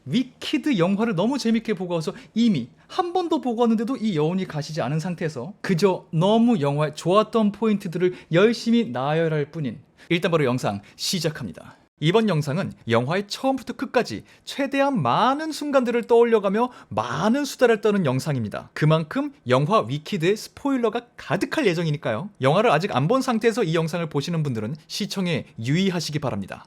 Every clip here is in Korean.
위키드 영화를 너무 재밌게 보고 와서 이미 한 번 더 보고 왔는데도 이 여운이 가시지 않은 상태에서 그저 너무 영화에 좋았던 포인트들을 열심히 나열할 뿐인 일단 바로 영상 시작합니다. 이번 영상은 영화의 처음부터 끝까지 최대한 많은 순간들을 떠올려가며 많은 수다를 떠는 영상입니다. 그만큼 영화 위키드의 스포일러가 가득할 예정이니까요. 영화를 아직 안 본 상태에서 이 영상을 보시는 분들은 시청에 유의하시기 바랍니다.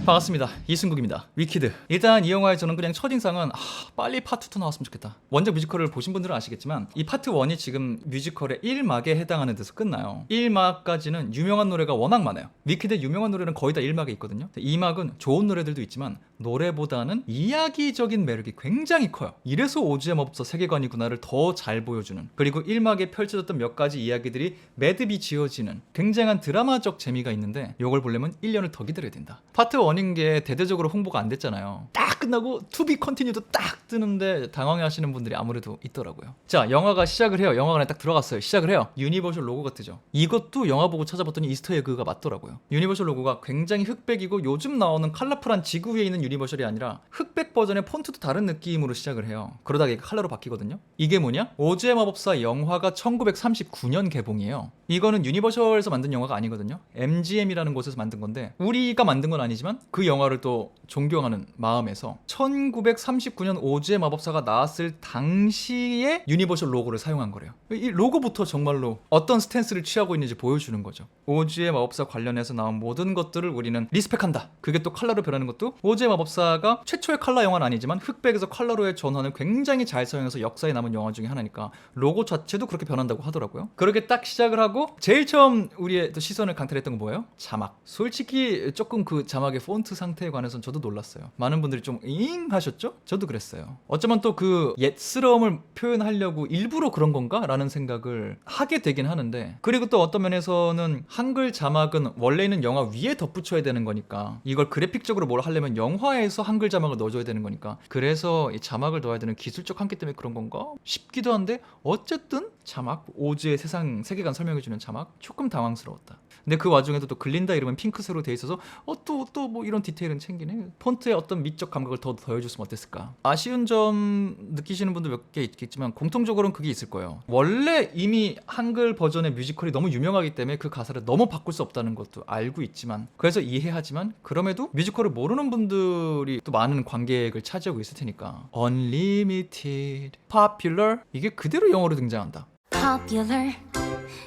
반갑습니다. 이승국입니다. 위키드. 일단 이 영화의 저는 그냥 첫인상은 빨리 파트 2 나왔으면 좋겠다. 원작 뮤지컬을 보신 분들은 아시겠지만 이 파트 1이 지금 뮤지컬의 1막에 해당하는 데서 끝나요. 1막까지는 유명한 노래가 워낙 많아요. 위키드의 유명한 노래는 거의 다 1막에 있거든요. 2막은 좋은 노래들도 있지만 노래보다는 이야기적인 매력이 굉장히 커요. 이래서 오즈의 마법사 세계관이구나를 더 잘 보여주는, 그리고 1막에 펼쳐졌던 몇 가지 이야기들이 매듭이 지어지는 굉장한 드라마적 재미가 있는데 이걸 보려면 1년을 더 기다려야 된다. 파트 1인 게 대대적으로 홍보가 안 됐잖아요. 딱 끝나고 To be continued도 딱 뜨는데 당황해하시는 분들이 아무래도 있더라고요. 자, 영화가 시작을 해요. 영화관에 딱 들어갔어요. 시작을 해요. 유니버셜 로고가 뜨죠. 이것도 영화 보고 찾아봤더니 이스터 에그가 맞더라고요. 유니버셜 로고가 굉장히 흑백이고 요즘 나오는 컬러풀한 지구 위에 있는 유니버셜이 아니라 흑백 버전의 폰트도 다른 느낌으로 시작을 해요. 그러다가 이게 컬러로 바뀌거든요. 이게 뭐냐? 오즈의 마법사 영화가 1939년 개봉이에요. 이거는 유니버셜에서 만든 영화가 아니거든요. MGM이라는 곳에서 만든 건데 우리가 만든 건 아니지만 그 영화를 또 존경하는 마음에서 1939년 오즈의 마법사가 나왔을 당시에 유니버셜 로고를 사용한 거래요. 이 로고부터 정말로 어떤 스탠스를 취하고 있는지 보여주는 거죠. 오즈의 마법사 관련해서 나온 모든 것들을 우리는 리스펙한다. 그게 또 컬러로 변하는 것도 오즈의 마법사가 최초의 컬러 영화는 아니지만 흑백에서 컬러로의 전환을 굉장히 잘 사용해서 역사에 남은 영화 중에 하나니까 로고 자체도 그렇게 변한다고 하더라고요. 그렇게 딱 시작을 하고 제일 처음 우리의 또 시선을 강탈했던 건 뭐예요? 자막. 솔직히 조금 그 자막의 폰트 상태에 관해서는 저도 놀랐어요. 많은 분들이 좀 잉 하셨죠? 저도 그랬어요. 어쩌면 또 그 옛스러움을 표현하려고 일부러 그런 건가? 라는 생각을 하게 되긴 하는데, 그리고 또 어떤 면에서는 한글 자막은 원래는 영화 위에 덧붙여야 되는 거니까 이걸 그래픽적으로 뭘 하려면 영화에서 한글 자막을 넣어줘야 되는 거니까 그래서 이 자막을 넣어야 되는 기술적 한계 때문에 그런 건가? 싶기도 한데 어쨌든 자막, 오즈의 세계관 설명해주는 자막 조금 당황스러웠다. 근데 그 와중에도 또 글린다 이름은 핑크색으로 돼 있어서 또 뭐 이런 디테일은 챙기네. 폰트의 어떤 미적 감각을 더 더해줬으면 어땠을까. 아쉬운 점 느끼시는 분도 몇 개 있겠지만 공통적으로는 그게 있을 거예요. 원래 이미 한글 버전의 뮤지컬이 너무 유명하기 때문에 그 가사를 너무 바꿀 수 없다는 것도 알고 있지만, 그래서 이해하지만 그럼에도 뮤지컬을 모르는 분들이 또 많은 관객을 차지하고 있을 테니까 Unlimited, Popular 이게 그대로 영어로 등장한다. Popular,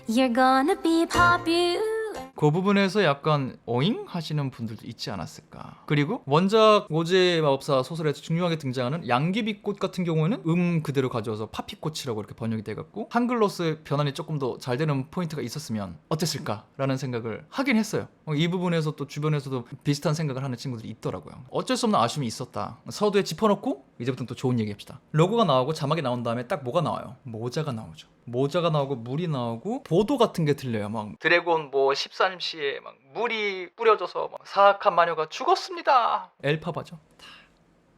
you're gonna be popular. 그 부분에서 약간 어잉? 하시는 분들도 있지 않았을까. 그리고 원작 오즈의 마법사 소설에서 중요하게 등장하는 양귀비꽃 같은 경우에는 그대로 가져와서 파피꽃이라고 이렇게 번역이 돼갖고 한글로서의 변환이 조금 더 잘 되는 포인트가 있었으면 어땠을까 라는 생각을 하긴 했어요. 이 부분에서 또 주변에서도 비슷한 생각을 하는 친구들이 있더라고요. 어쩔 수 없는 아쉬움이 있었다. 서두에 짚어놓고 이제부터는 또 좋은 얘기 합시다. 로고가 나오고 자막이 나온 다음에 딱 뭐가 나와요? 모자가 나오죠. 모자가 나오고 물이 나오고 보도 같은 게 들려요. 막 드래곤 뭐 13시에 막 물이 뿌려져서 막 사악한 마녀가 죽었습니다. 엘파바죠.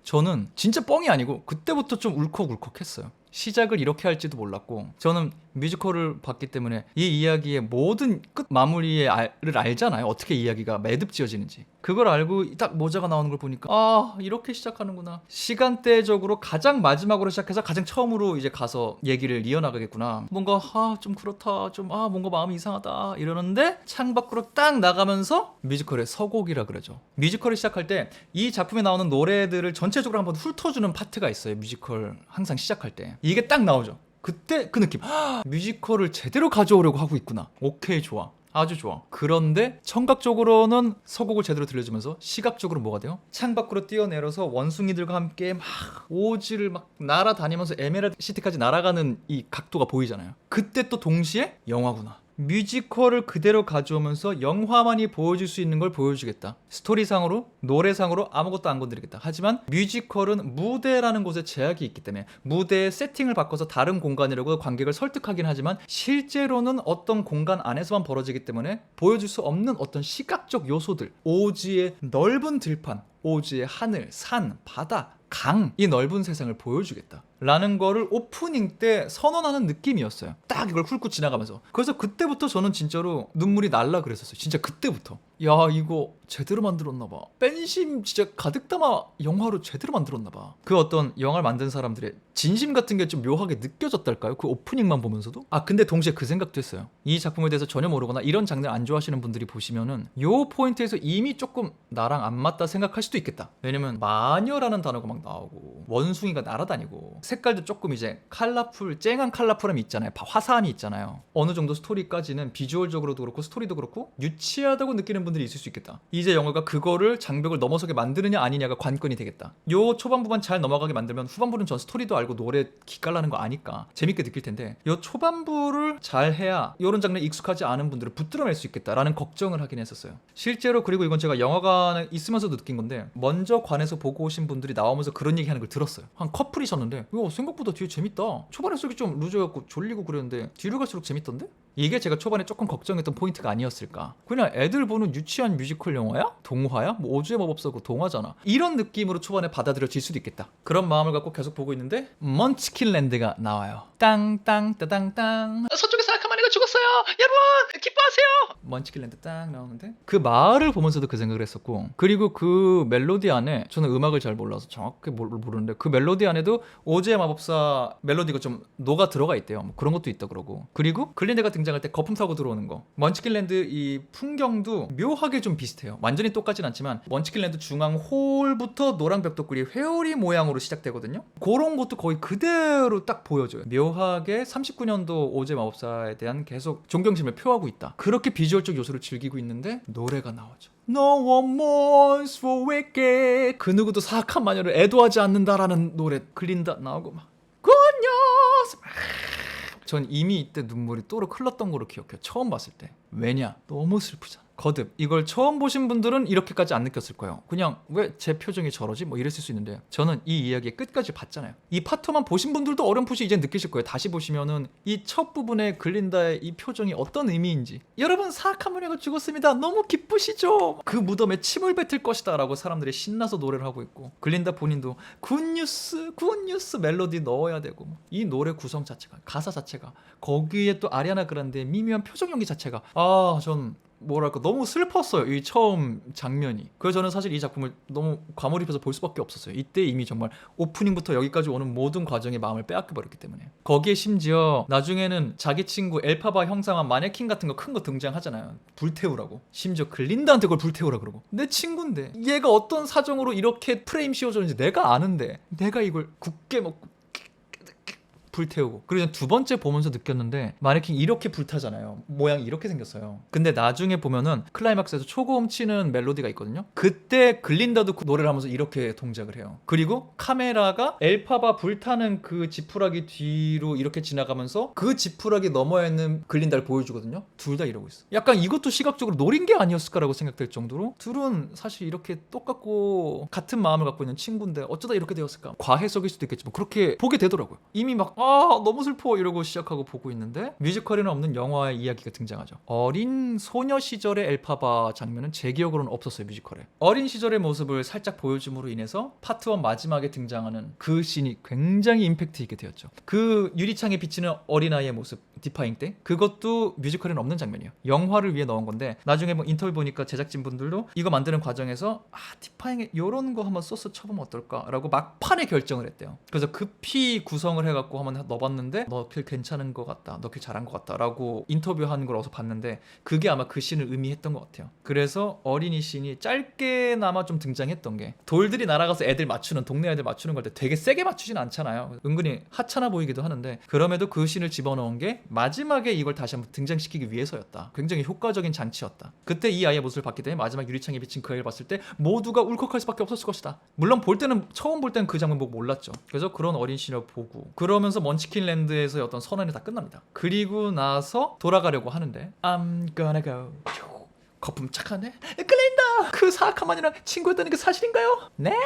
저는 진짜 뻥이 아니고 그때부터 좀 울컥울컥했어요. 시작을 이렇게 할지도 몰랐고, 저는 뮤지컬을 봤기 때문에 이 이야기의 모든 끝 마무리를 알잖아요. 어떻게 이야기가 매듭 지어지는지. 그걸 알고 딱 모자가 나오는 걸 보니까 이렇게 시작하는구나. 시간대적으로 가장 마지막으로 시작해서 가장 처음으로 이제 가서 얘기를 이어나가겠구나. 뭔가 좀 그렇다, 좀 뭔가 마음이 이상하다 이러는데 창밖으로 딱 나가면서 뮤지컬의 서곡이라 그러죠. 뮤지컬을 시작할 때 이 작품에 나오는 노래들을 전체적으로 한번 훑어주는 파트가 있어요. 뮤지컬 항상 시작할 때 이게 딱 나오죠. 그때 그 느낌, 뮤지컬을 제대로 가져오려고 하고 있구나. 오케이, 좋아, 아주 좋아. 그런데 청각적으로는 서곡을 제대로 들려주면서 시각적으로 뭐가 돼요? 창밖으로 뛰어내려서 원숭이들과 함께 막 오즈를 막 날아다니면서 에메랄드 시티까지 날아가는 이 각도가 보이잖아요. 그때 또 동시에 영화구나. 뮤지컬을 그대로 가져오면서 영화만이 보여줄 수 있는 걸 보여주겠다. 스토리상으로, 노래상으로 아무것도 안 건드리겠다. 하지만 뮤지컬은 무대라는 곳에 제약이 있기 때문에 무대의 세팅을 바꿔서 다른 공간이라고 관객을 설득하긴 하지만 실제로는 어떤 공간 안에서만 벌어지기 때문에 보여줄 수 없는 어떤 시각적 요소들, 오즈의 넓은 들판, 오즈의 하늘, 산, 바다, 강, 이 넓은 세상을 보여주겠다. 라는 거를 오프닝 때 선언하는 느낌이었어요. 딱 이걸 훑고 지나가면서. 그래서 그때부터 저는 진짜로 눈물이 날라 그랬었어요. 진짜 그때부터. 야, 이거 제대로 만들었나 봐. 팬심 진짜 가득 담아 영화로 제대로 만들었나 봐. 그 어떤 영화를 만든 사람들의 진심 같은 게 좀 묘하게 느껴졌달까요? 그 오프닝만 보면서도. 아, 근데 동시에 그 생각도 했어요. 이 작품에 대해서 전혀 모르거나 이런 장르 안 좋아하시는 분들이 보시면은 요 포인트에서 이미 조금 나랑 안 맞다 생각할 수도 있겠다. 왜냐면 마녀라는 단어가 막 나오고 원숭이가 날아다니고 색깔도 조금 이제 컬러풀, 쨍한 컬러풀함이 있잖아요. 화사함이 있잖아요. 어느 정도 스토리까지는 비주얼적으로도 그렇고 스토리도 그렇고 유치하다고 느끼는 분들이 있을 수 있겠다. 이제 영화가 그거를 장벽을 넘어서게 만드느냐 아니냐가 관건이 되겠다. 요 초반부만 잘 넘어가게 만들면 후반부는 전 스토리도 알고 노래 기깔나는 거 아니까 재밌게 느낄 텐데 요 초반부를 잘 해야 요런 장르에 익숙하지 않은 분들을 붙들어낼 수 있겠다라는 걱정을 하긴 했었어요. 실제로 그리고 이건 제가 영화관에 있으면서도 느낀 건데 먼저 관에서 보고 오신 분들이 나오면서 그런 얘기 하는 걸 들었어요. 한 커플이셨는데 생각보다 뒤에 재밌다. 초반에 속이 좀 루즈해갖고 졸리고 그랬는데 뒤로 갈수록 재밌던데? 이게 제가 초반에 조금 걱정했던 포인트가 아니었을까. 그냥 애들 보는 유치한 뮤지컬 영화야? 동화야? 뭐 오즈의 마법사고 동화잖아. 이런 느낌으로 초반에 받아들여질 수도 있겠다. 그런 마음을 갖고 계속 보고 있는데 먼치킨랜드가 나와요. 땅땅 따당땅 서쪽에 사카마니가 죽었어요. 여러분 기뻐하세요. 먼치킨랜드 딱 나오는데 그 마을을 보면서도 그 생각을 했었고 그리고 그 멜로디 안에 저는 음악을 잘 몰라서 정확히 모르는데 그 멜로디 안에도 오즈의 마법사 멜로디가 좀 녹아 들어가 있대요. 뭐 그런 것도 있다 그러고 그리고 글린데가 등장할 때 거품 타고 들어오는 거 먼치킨랜드 이 풍경도 묘하게 좀 비슷해요. 완전히 똑같진 않지만 먼치킨랜드 중앙 홀부터 노랑 벽돌굴이 회오리 모양으로 시작되거든요. 그런 것도 거의 그대로 딱 보여줘요. 묘하게 39년도 오즈의 마법사에 대한 계속 존경심을 표하고 있다. 그렇게 비주얼적 요소를 즐기고 있는데 노래가 나오죠. No one mourns for wicked. 그 누구도 사악한 마녀를 애도하지 않는다라는 노래 글린다 나오고 막 Good news. 전 이미 이때 눈물이 또르륵 흘렀던 거로 기억해요. 처음 봤을 때. 왜냐? 너무 슬프잖아. 거듭 이걸 처음 보신 분들은 이렇게까지 안 느꼈을 거예요. 그냥 왜 제 표정이 저러지? 뭐 이랬을 수 있는데 저는 이 이야기의 끝까지 봤잖아요. 이 파트만 보신 분들도 어렴풋이 이제 느끼실 거예요. 다시 보시면은 이 첫 부분에 글린다의 이 표정이 어떤 의미인지. 여러분 사악한 마녀가 죽었습니다. 너무 기쁘시죠? 그 무덤에 침을 뱉을 것이다 라고 사람들이 신나서 노래를 하고 있고 글린다 본인도 굿뉴스 굿뉴스 멜로디 넣어야 되고 이 노래 구성 자체가 가사 자체가 거기에 또 아리아나 그란데의 미묘한 표정 연기 자체가 전 뭐랄까 너무 슬펐어요. 이 처음 장면이. 그래서 저는 사실 이 작품을 너무 과몰입해서 볼 수밖에 없었어요. 이때 이미 정말 오프닝부터 여기까지 오는 모든 과정에 마음을 빼앗겨버렸기 때문에. 거기에 심지어 나중에는 자기 친구 엘파바 형상한 마네킹 같은 거 큰 거 등장하잖아요. 불태우라고. 심지어 글린다한테 그걸 불태우라 그러고. 내 친구인데 얘가 어떤 사정으로 이렇게 프레임 씌워줬는지 내가 아는데 내가 이걸 굳게 먹고 불태우고. 그리고 두 번째 보면서 느꼈는데 마네킹 이렇게 불타잖아요. 모양이 이렇게 생겼어요. 근데 나중에 보면은 클라이막스에서 초고음 치는 멜로디가 있거든요. 그때 글린다도 그 노래를 하면서 이렇게 동작을 해요. 그리고 카메라가 엘파바 불타는 그 지푸라기 뒤로 이렇게 지나가면서 그 지푸라기 너머에 있는 글린다를 보여주거든요. 둘 다 이러고 있어. 약간 이것도 시각적으로 노린 게 아니었을까라고 생각될 정도로 둘은 사실 이렇게 똑같고 같은 마음을 갖고 있는 친구인데 어쩌다 이렇게 되었을까. 과해석일 수도 있겠지만 그렇게 보게 되더라고요. 이미 막 너무 슬퍼 이러고 시작하고 보고 있는데 뮤지컬에는 없는 영화의 이야기가 등장하죠. 어린 소녀 시절의 엘파바 장면은 제 기억으로는 없었어요. 뮤지컬에. 어린 시절의 모습을 살짝 보여줌으로 인해서 파트 1 마지막에 등장하는 그 씬이 굉장히 임팩트 있게 되었죠. 그 유리창에 비치는 어린아이의 모습 디파잉 때 그것도 뮤지컬에는 없는 장면이에요. 영화를 위해 넣은 건데 나중에 뭐 인터뷰 보니까 제작진분들도 이거 만드는 과정에서 디파잉에 요런 거 한번 소스 쳐보면 어떨까라고 막판에 결정을 했대요. 그래서 급히 구성을 해갖고 한번 넣어봤는데 너 길 괜찮은 것 같다. 너 길 잘한 것 같다 라고 인터뷰하는 걸 어디서 봤는데 그게 아마 그 씬을 의미했던 것 같아요. 그래서 어린이 씬이 짧게나마 좀 등장했던 게 돌들이 날아가서 애들 맞추는 동네 애들 맞추는 걸 때 되게 세게 맞추진 않잖아요. 은근히 하찮아 보이기도 하는데 그럼에도 그 씬을 집어넣은 게 마지막에 이걸 다시 한번 등장시키기 위해서였다. 굉장히 효과적인 장치였다. 그때 이 아이의 모습을 봤기 때문에 마지막 유리창에 비친 그 아이를 봤을 때 모두가 울컥할 수밖에 없었을 것이다. 물론 처음 볼 때는 그 장면 보고 몰랐죠. 그래서 그런 어린 씬을 보고 그러면서 먼치킨랜드에서의 어떤 선언이 다 끝납니다. 그리고 나서 돌아가려고 하는데 I'm gonna go. 거품 착하네. 글린다. 그 사악한 만이랑 친구였다는 게 사실인가요? 네.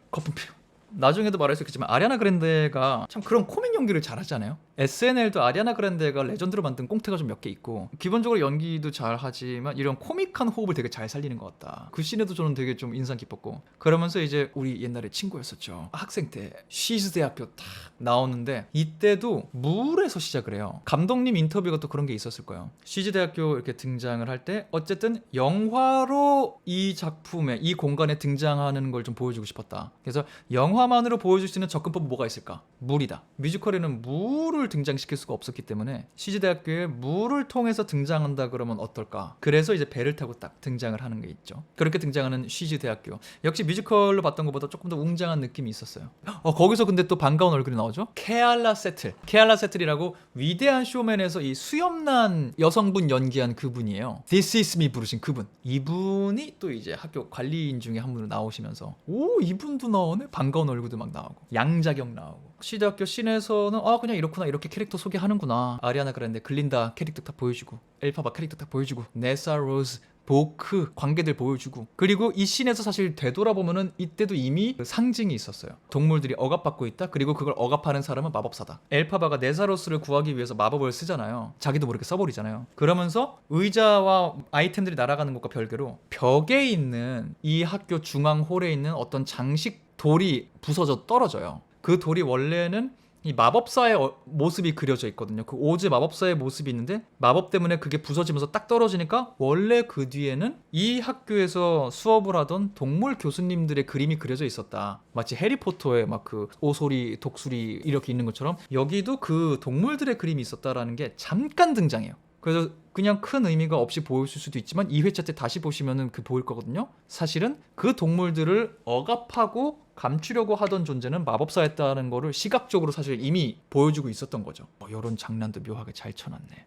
거품 피우. 나중에도 말할 수 있겠지만 아리아나 그란데가 참 그런 코믹 연기를 잘하잖아요. SNL도 아리아나 그란데가 레전드로 만든 꽁트가 좀 몇 개 있고 기본적으로 연기도 잘하지만 이런 코믹한 호흡을 되게 잘 살리는 것 같다. 그 씬에도 저는 되게 좀 인상 깊었고 그러면서 이제 우리 옛날에 친구였었죠. 학생 때 쉬즈 대학교 딱 나오는데 이때도 물에서 시작을 해요. 감독님 인터뷰가 또 그런 게 있었을 거예요. 쉬즈 대학교 이렇게 등장을 할 때 어쨌든 영화로 이 작품에 이 공간에 등장하는 걸 좀 보여주고 싶었다. 그래서 영화만으로 보여줄 수 있는 접근법은 뭐가 있을까? 물이다. 뮤지컬에는 물을 등장시킬 수가 없었기 때문에 쉬즈 대학교에 물을 통해서 등장한다 그러면 어떨까? 그래서 이제 배를 타고 딱 등장을 하는 게 있죠. 그렇게 등장하는 쉬즈 대학교. 역시 뮤지컬로 봤던 것보다 조금 더 웅장한 느낌이 있었어요. 거기서 근데 또 반가운 얼굴이 나오죠? 케알라 세틀. 케알라 세틀이라고 위대한 쇼맨에서 이 수염난 여성분 연기한 그분이에요. This is me 부르신 그분. 이분이 또 이제 학교 관리인 중에 한 분으로 나오시면서 오 이분도 나오네? 반가운 얼굴도 막 나오고 양자경 나오고 시대학교 씬에서는 그냥 이렇구나 이렇게 캐릭터 소개하는구나. 아리아나 그란데 글린다 캐릭터 딱 보여주고 엘파바 캐릭터 딱 보여주고 네사 로즈 보크 관계들 보여주고 그리고 이 씬에서 사실 되돌아보면은 이때도 이미 그 상징이 있었어요. 동물들이 억압받고 있다. 그리고 그걸 억압하는 사람은 마법사다. 엘파바가 네사로스를 구하기 위해서 마법을 쓰잖아요. 자기도 모르게 써버리잖아요. 그러면서 의자와 아이템들이 날아가는 것과 별개로 벽에 있는 이 학교 중앙홀에 있는 어떤 장식 돌이 부서져 떨어져요. 그 돌이 원래는 이 마법사의 모습이 그려져 있거든요. 그 오즈 마법사의 모습이 있는데 마법 때문에 그게 부서지면서 딱 떨어지니까 원래 그 뒤에는 이 학교에서 수업을 하던 동물 교수님들의 그림이 그려져 있었다. 마치 해리포터의 막 그 오소리, 독수리 이렇게 있는 것처럼 여기도 그 동물들의 그림이 있었다라는 게 잠깐 등장해요. 그래서 그냥 큰 의미가 없이 보였을 수도 있지만 2회차 때 다시 보시면은 그 보일 거거든요. 사실은 그 동물들을 억압하고 감추려고 하던 존재는 마법사였다는 거를 시각적으로 사실 이미 보여주고 있었던 거죠. 이런 장난도 묘하게 잘 쳐놨네.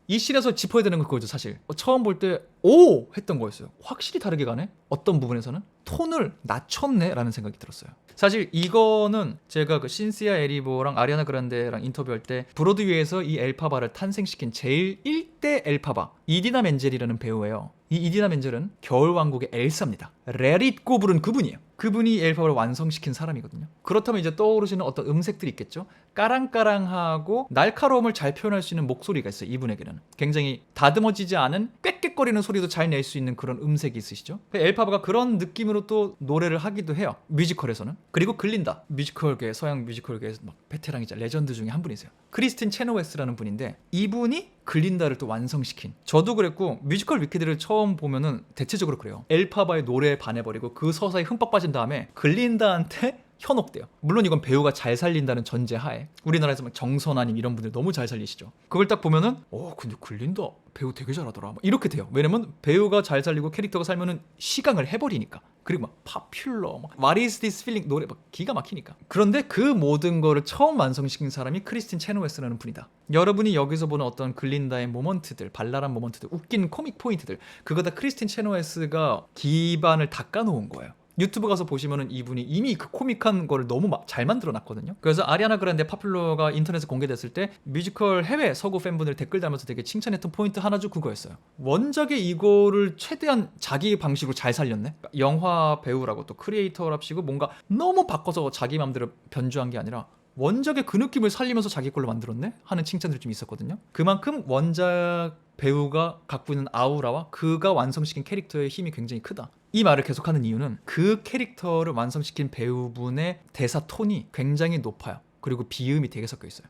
이 씬에서 짚어야 되는 건 그거죠. 사실 처음 볼 때 오! 했던 거였어요. 확실히 다르게 가네? 어떤 부분에서는 톤을 낮췄네? 라는 생각이 들었어요. 사실 이거는 제가 그 신시아 에리보랑 아리아나 그란데랑 인터뷰할 때 브로드웨이에서 이 엘파바를 탄생시킨 제일 1대 엘파바 이디나 멘젤이라는 배우예요. 이 이디나 멘젤은 겨울왕국의 엘사입니다. 레릿고 부른 그분이에요. 그분이 엘파바를 완성시킨 사람이거든요. 그렇다면 이제 떠오르시는 어떤 음색들이 있겠죠. 까랑까랑하고 날카로움을 잘 표현할 수 있는 목소리가 있어요. 이분에게는 굉장히 다듬어지지 않은 꽥꽥거리는 소리도 잘 낼 수 있는 그런 음색이 있으시죠. 엘파바가 그런 느낌으로 또 노래를 하기도 해요. 뮤지컬에서는. 그리고 글린다. 뮤지컬계 서양 뮤지컬계에서 막 베테랑이자 레전드 중에 한 분이세요. 크리스틴 체노웨스라는 분인데 이분이 글린다를 또 완성시킨. 저도 그랬고 뮤지컬 위키드를 처음 보면은 대체적으로 그래요. 엘파바의 노래에 반해버리고 그 서사에 흠뻑 빠진 다음에 글린다한테 현혹돼요. 물론 이건 배우가 잘 살린다는 전제하에 우리나라에서 막 정선아님 이런 분들 너무 잘 살리시죠. 그걸 딱 보면은 근데 글린다 배우 되게 잘하더라 이렇게 돼요. 왜냐면 배우가 잘 살리고 캐릭터가 살면은 시강을 해버리니까. 그리고 막 파퓰러 What is this feeling 노래 막 기가 막히니까. 그런데 그 모든 거를 처음 완성시킨 사람이 크리스틴 체노웨스라는 분이다. 여러분이 여기서 보는 어떤 글린다의 모먼트들, 발랄한 모먼트들, 웃긴 코믹 포인트들 그거 다 크리스틴 체노웨스가 기반을 닦아놓은 거예요. 유튜브 가서 보시면은 이분이 이미 그 코믹한 거를 너무 잘 만들어 놨거든요. 그래서 아리아나 그란데 파퓰러가 인터넷에 공개됐을 때 뮤지컬 해외 서구 팬분들 댓글 달면서 되게 칭찬했던 포인트 하나 중 그거였어요. 원작의 이거를 최대한 자기 방식으로 잘 살렸네. 그러니까 영화 배우라고 또 크리에이터랍시고 뭔가 너무 바꿔서 자기 맘대로 변주한 게 아니라 원작의 그 느낌을 살리면서 자기 걸로 만들었네? 하는 칭찬들이 좀 있었거든요. 그만큼 원작 배우가 갖고 있는 아우라와 그가 완성시킨 캐릭터의 힘이 굉장히 크다. 이 말을 계속하는 이유는 그 캐릭터를 완성시킨 배우분의 대사 톤이 굉장히 높아요. 그리고 비음이 되게 섞여 있어요.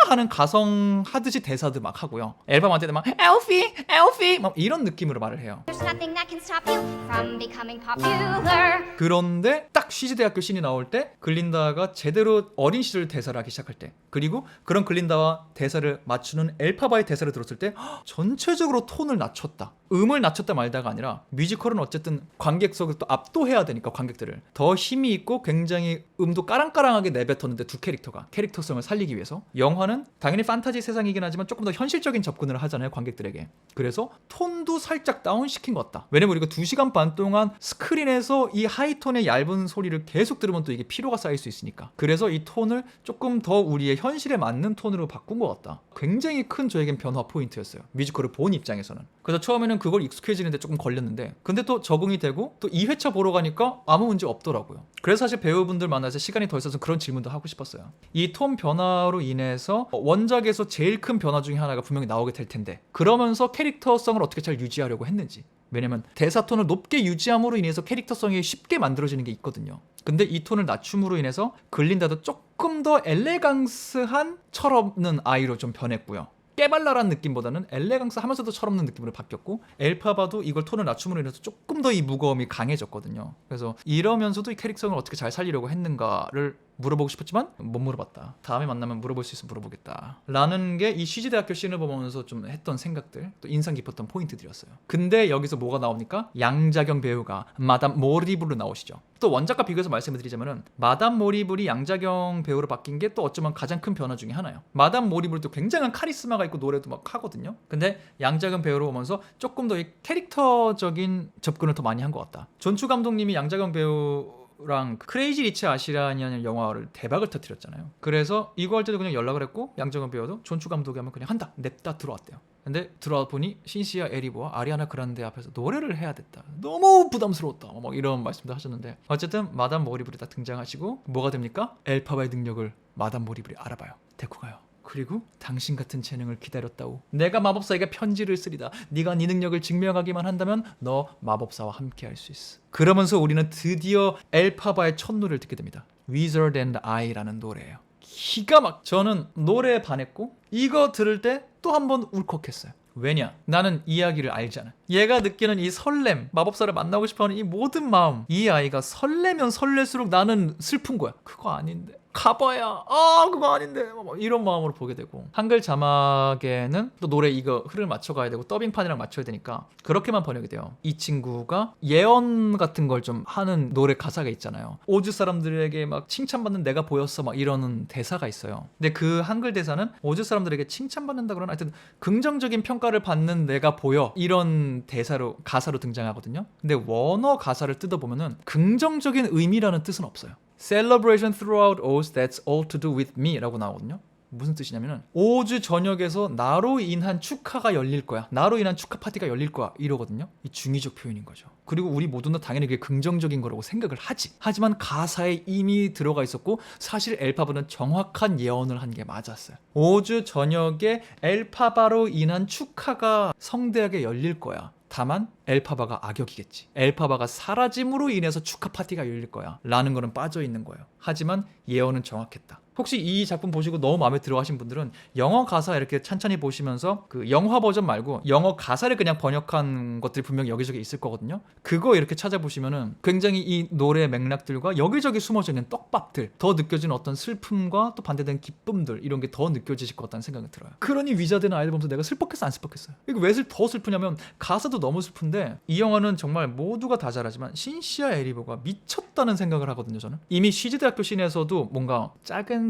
하는 가성 하듯이 대사도 막 하고요. 앨범한테도 막 엘피 막 이런 느낌으로 말을 해요. There's nothing that can stop you from becoming popular. 그런데 딱 쉬즈 대학교 씬이 나올 때 글린다가 제대로 어린 시절 대사를 하기 시작할 때 그리고 그런 글린다와 대사를 맞추는 엘파바의 대사를 들었을 때 전체적으로 톤을 낮췄다. 음을 낮췄다 말다가 아니라 뮤지컬은 어쨌든 관객석을 또 압도해야 되니까 관객들을 더 힘이 있고 굉장히 음도 까랑까랑하게 내뱉었는데 두 캐릭터가 캐릭터성을 살리기 위해서 영화는 당연히 판타지 세상이긴 하지만 조금 더 현실적인 접근을 하잖아요 관객들에게. 그래서 톤도 살짝 다운시킨 것 같다. 왜냐면 우리가 2시간 반 동안 스크린에서 이 하이톤의 얇은 소리를 계속 들으면 또 이게 피로가 쌓일 수 있으니까. 그래서 이 톤을 조금 더 우리의 현실에 맞는 톤으로 바꾼 것 같다. 굉장히 큰 저에겐 변화 포인트였어요. 뮤지컬을 본 입장에서는. 그래서 처음에는 그걸 익숙해지는데 조금 걸렸는데 근데 또 적응이 되고 또 2회차 보러 가니까 아무 문제 없더라고요. 그래서 사실 배우분들 만나서 시간이 더 있어서 그런 질문도 하고 싶었어요. 이 톤 변화로 인해서 원작에서 제일 큰 변화 중에 하나가 분명히 나오게 될 텐데 그러면서 캐릭터성을 어떻게 잘 유지하려고 했는지. 왜냐면 대사 톤을 높게 유지함으로 인해서 캐릭터성이 쉽게 만들어지는 게 있거든요. 근데 이 톤을 낮춤으로 인해서 글린다도 조금 더 엘레강스한 철없는 아이로 좀 변했고요. 깨발랄한 느낌보다는 엘레강스 하면서도 철없는 느낌으로 바뀌었고 엘파바도 이걸 톤을 낮춤으로 인해서 조금 더 이 무거움이 강해졌거든요. 그래서 이러면서도 이 캐릭터성을 어떻게 잘 살리려고 했는가를 물어보고 싶었지만 못 물어봤다. 다음에 만나면 물어볼 수 있으면 물어보겠다 라는 게 이 CG대학교 씬을 보면서 좀 했던 생각들, 또 인상 깊었던 포인트들이었어요. 근데 여기서 뭐가 나옵니까? 양자경 배우가 마담 모리블로 나오시죠. 또 원작과 비교해서 말씀을 드리자면은 마담 모리블이 양자경 배우로 바뀐 게 또 어쩌면 가장 큰 변화 중에 하나예요. 마담 모리블도 굉장한 카리스마가 있고 노래도 막 하거든요. 근데 양자경 배우로 보면서 조금 더 이 캐릭터적인 접근을 더 많이 한 것 같다. 존추 감독님이 양자경 배우랑 크레이지 리치 아시라니라는 영화를 대박을 터뜨렸잖아요. 그래서 이거 할 때도 그냥 연락을 했고 양정은 배우도 존추 감독이 하면 그냥 한다 냅다 들어왔대요. 근데 들어와 보니 신시아 에리보와 아리아나 그란데 앞에서 노래를 해야 됐다. 너무 부담스러웠다. 막 이런 말씀도 하셨는데 어쨌든 마담 모리블이 다 등장하시고 뭐가 됩니까? 엘파바의 능력을 마담 모리블이 알아봐요. 데리고 가요. 그리고 당신 같은 재능을 기다렸다오. 내가 마법사에게 편지를 쓰리다. 네가 네 능력을 증명하기만 한다면 너 마법사와 함께 할 수 있어. 그러면서 우리는 드디어 엘파바의 첫 노래를 듣게 됩니다. Wizard and I라는 노래예요. 기가 막 저는 노래에 반했고 이거 들을 때 또 한 번 울컥했어요. 왜냐? 나는 이야기를 알잖아. 얘가 느끼는 이 설렘, 마법사를 만나고 싶어하는 이 모든 마음, 이 아이가 설레면 설렐수록 나는 슬픈 거야. 그거 아닌데 가봐야 그거 아닌데 이런 마음으로 보게 되고 한글 자막에는 또 노래 이거 흐름을 맞춰가야 되고 더빙판이랑 맞춰야 되니까 그렇게만 번역이 돼요. 이 친구가 예언 같은 걸 좀 하는 노래 가사가 있잖아요. 오즈 사람들에게 막 칭찬받는 내가 보였어 막 이러는 대사가 있어요. 근데 그 한글 대사는 오즈 사람들에게 칭찬받는다 그러나 하여튼 긍정적인 평가를 받는 내가 보여 이런 대사로 가사로 등장하거든요. 근데 원어 가사를 뜯어보면은 긍정적인 의미라는 뜻은 없어요. Celebration throughout Oz, that's all to do with me 라고 나오거든요. 무슨 뜻이냐면은 오즈 전역에서 나로 인한 축하가 열릴 거야. 나로 인한 축하 파티가 열릴 거야. 이러거든요. 이 중의적 표현인 거죠. 그리고 우리 모두는 당연히 그게 긍정적인 거라고 생각을 하지. 하지만 가사에 이미 들어가 있었고 사실 엘파바는 정확한 예언을 한 게 맞았어요. 오즈 전역에 엘파바로 인한 축하가 성대하게 열릴 거야. 다만 엘파바가 악역이겠지. 엘파바가 사라짐으로 인해서 축하 파티가 열릴 거야 라는 거는 빠져있는 거예요. 하지만 예언은 정확했다. 혹시 이 작품 보시고 너무 마음에 들어 하신 분들은 영어 가사 이렇게 찬찬히 보시면서 그 영화 버전 말고 영어 가사를 그냥 번역한 것들이 분명히 여기저기 있을 거거든요. 그거 이렇게 찾아보시면은 굉장히 이 노래 맥락들과 여기저기 숨어져 있는 떡밥들, 더 느껴지는 어떤 슬픔과 또 반대되는 기쁨들 이런 게 더 느껴지실 것 같다는 생각이 들어요. 그러니 위자드는 아이를 보면서 내가 슬펐겠어 안 슬펐겠어요? 이거 왜 더 슬프냐면 가사도 너무 슬픈데 이 영화는 정말 모두가 다 잘하지만 신시아 에리보가 미쳤다는 생각을 하거든요. 저는 이미 시즈대학교 씬에서도 뭔가 작은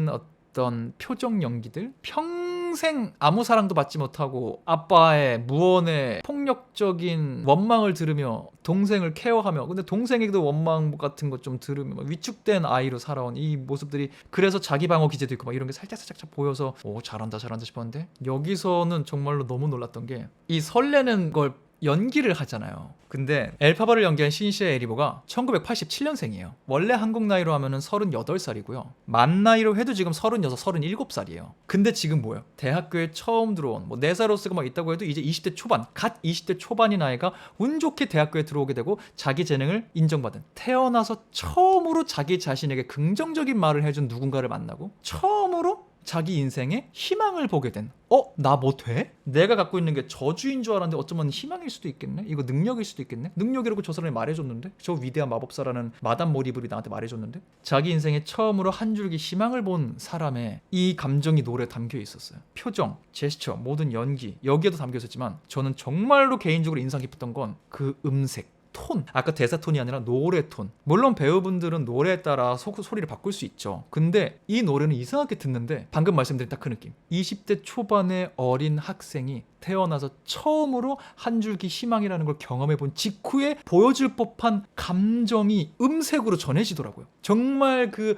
어떤 표정 연기들, 평생 아무 사랑도 받지 못하고 아빠의 무언의 폭력적인 원망을 들으며 동생을 케어하며 근데 동생에게도 원망 같은 것 좀 들으며 위축된 아이로 살아온 이 모습들이 그래서 자기 방어 기제도 있고 막 이런 게 살짝 보여서 잘한다 싶었는데 여기서는 정말로 너무 놀랐던 게 이 설레는 걸 연기를 하잖아요. 근데 엘파바를 연기한 신시아 에리보가 1987년생이에요. 원래 한국 나이로 하면은 38살이고요. 만 나이로 해도 지금 36, 37살이에요. 근데 지금 뭐예요? 대학교에 처음 들어온 4살로스가 막 있다고 해도 이제 20대 초반, 갓 20대 초반인 아이가 운 좋게 대학교에 들어오게 되고 자기 재능을 인정받은 태어나서 처음으로 자기 자신에게 긍정적인 말을 해준 누군가를 만나고 처음으로 자기 인생에 희망을 보게 된 나 뭐 돼? 내가 갖고 있는 게 저주인 줄 알았는데 어쩌면 희망일 수도 있겠네? 이거 능력일 수도 있겠네? 능력이라고 저 사람이 말해줬는데? 저 위대한 마법사라는 마담 모리블이 나한테 말해줬는데? 자기 인생에 처음으로 한 줄기 희망을 본 사람의 이 감정이 노래에 담겨 있었어요. 표정, 제스처, 모든 연기 여기에도 담겨 있었지만 저는 정말로 개인적으로 인상 깊었던 건 그 음색 톤, 아까 대사 톤이 아니라 노래 톤. 물론 배우분들은 노래에 따라 소리를 바꿀 수 있죠. 근데 이 노래는 이상하게 듣는데 방금 말씀드린 딱 그 느낌. 20대 초반의 어린 학생이 태어나서 처음으로 한 줄기 희망이라는 걸 경험해본 직후에 보여줄 법한 감정이 음색으로 전해지더라고요. 정말 그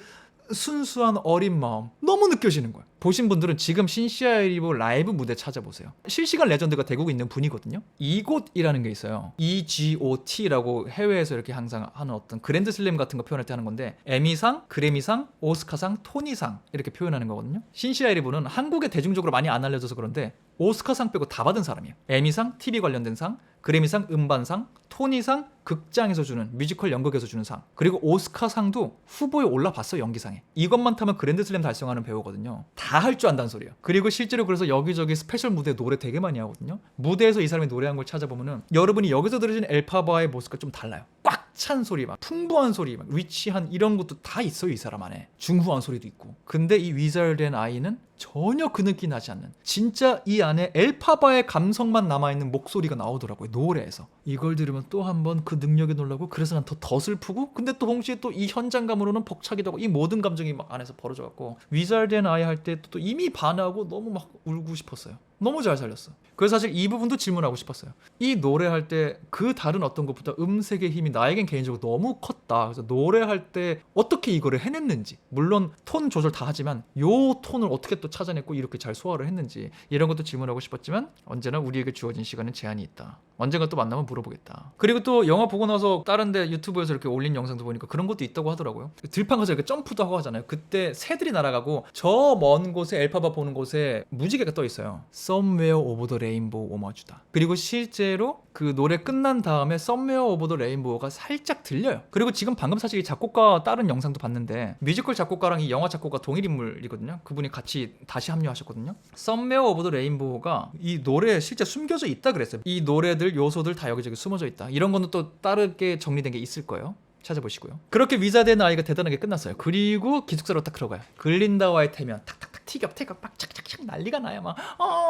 순수한 어린 마음 너무 느껴지는 거예요. 보신 분들은 지금 신시아의 리보 라이브 무대 찾아보세요. 실시간 레전드가 되고 있는 분이거든요. 이곳이라는 게 있어요. EGOT라고 해외에서 이렇게 항상 하는 어떤 그랜드 슬램 같은 거 표현할 때 하는 건데 에미상, 그래미상, 오스카상, 토니상 이렇게 표현하는 거거든요. 신시아의 리보는 한국에 대중적으로 많이 안 알려져서 그런데 오스카상 빼고 다 받은 사람이에요. 에미상, TV 관련된 상, 그래미상, 음반상, 토니상, 극장에서 주는 뮤지컬 연극에서 주는 상, 그리고 오스카상도 후보에 올라봤어. 연기상에. 이것만 타면 그랜드슬램 달성하는 배우거든요. 다 할 줄 안다는 소리예요. 그리고 실제로 그래서 여기저기 스페셜 무대 노래 되게 많이 하거든요. 무대에서 이 사람이 노래한 걸 찾아보면은 여러분이 여기서 들으신 엘파바의 모습과 좀 달라요. 꽉 찬 소리, 막 풍부한 소리, 막 위치한 이런 것도 다 있어요. 이 사람 안에 중후한 소리도 있고. 근데 이 위자르된 아이는 전혀 그 느낌이 나지 않는, 진짜 이 안에 엘파바의 감성만 남아있는 목소리가 나오더라고요. 노래에서. 이걸 들으면 또 한 번 그 능력에 놀라고, 그래서 난 더 슬프고, 근데 또 동시에 또 이 현장감으로는 벅차기도 하고, 이 모든 감정이 막 안에서 벌어져갖고 위자르된 아이 할 때 또 이미 반하고 너무 막 울고 싶었어요. 너무 잘 살렸어. 그래서 사실 이 부분도 질문하고 싶었어요. 이 노래할 때 그 다른 어떤 것보다 음색의 힘이 나에겐 개인적으로 너무 컸다. 그래서 노래할 때 어떻게 이거를 해냈는지, 물론 톤 조절 다 하지만 요 톤을 어떻게 또 찾아냈고 이렇게 잘 소화를 했는지, 이런 것도 질문하고 싶었지만 언제나 우리에게 주어진 시간은 제한이 있다. 언젠가 또 만나면 물어보겠다. 그리고 또 영화 보고 나서 다른 데 유튜브에서 이렇게 올린 영상도 보니까 그런 것도 있다고 하더라고요. 들판 가서 이렇게 점프도 하고 하잖아요. 그때 새들이 날아가고 저 먼 곳에 엘파바 보는 곳에 무지개가 떠 있어요. Somewhere Over the Rainbow 오마주다. 그리고 실제로 그 노래 끝난 다음에 Somewhere Over the Rainbow가 살짝 들려요. 그리고 지금 방금 사실 이 작곡가 다른 영상도 봤는데 뮤지컬 작곡가랑 이 영화 작곡가 동일 인물이거든요. 그분이 같이 다시 합류하셨거든요. Somewhere Over the Rainbow가 이 노래에 실제 숨겨져 있다 그랬어요. 이 노래들 요소들 다 여기저기 숨어져 있다. 이런 거는 또 다르게 정리된 게 있을 거예요. 찾아보시고요. 그렇게 위자된 아이가 대단하게 끝났어요. 그리고 기숙사로 딱 들어가요. 글린다와의 태면 탁탁탁 티격태격 막 착착착 난리가 나요. 막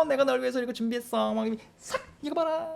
내가 널 위해서 이거 준비했어. 막 싹 이거 봐라.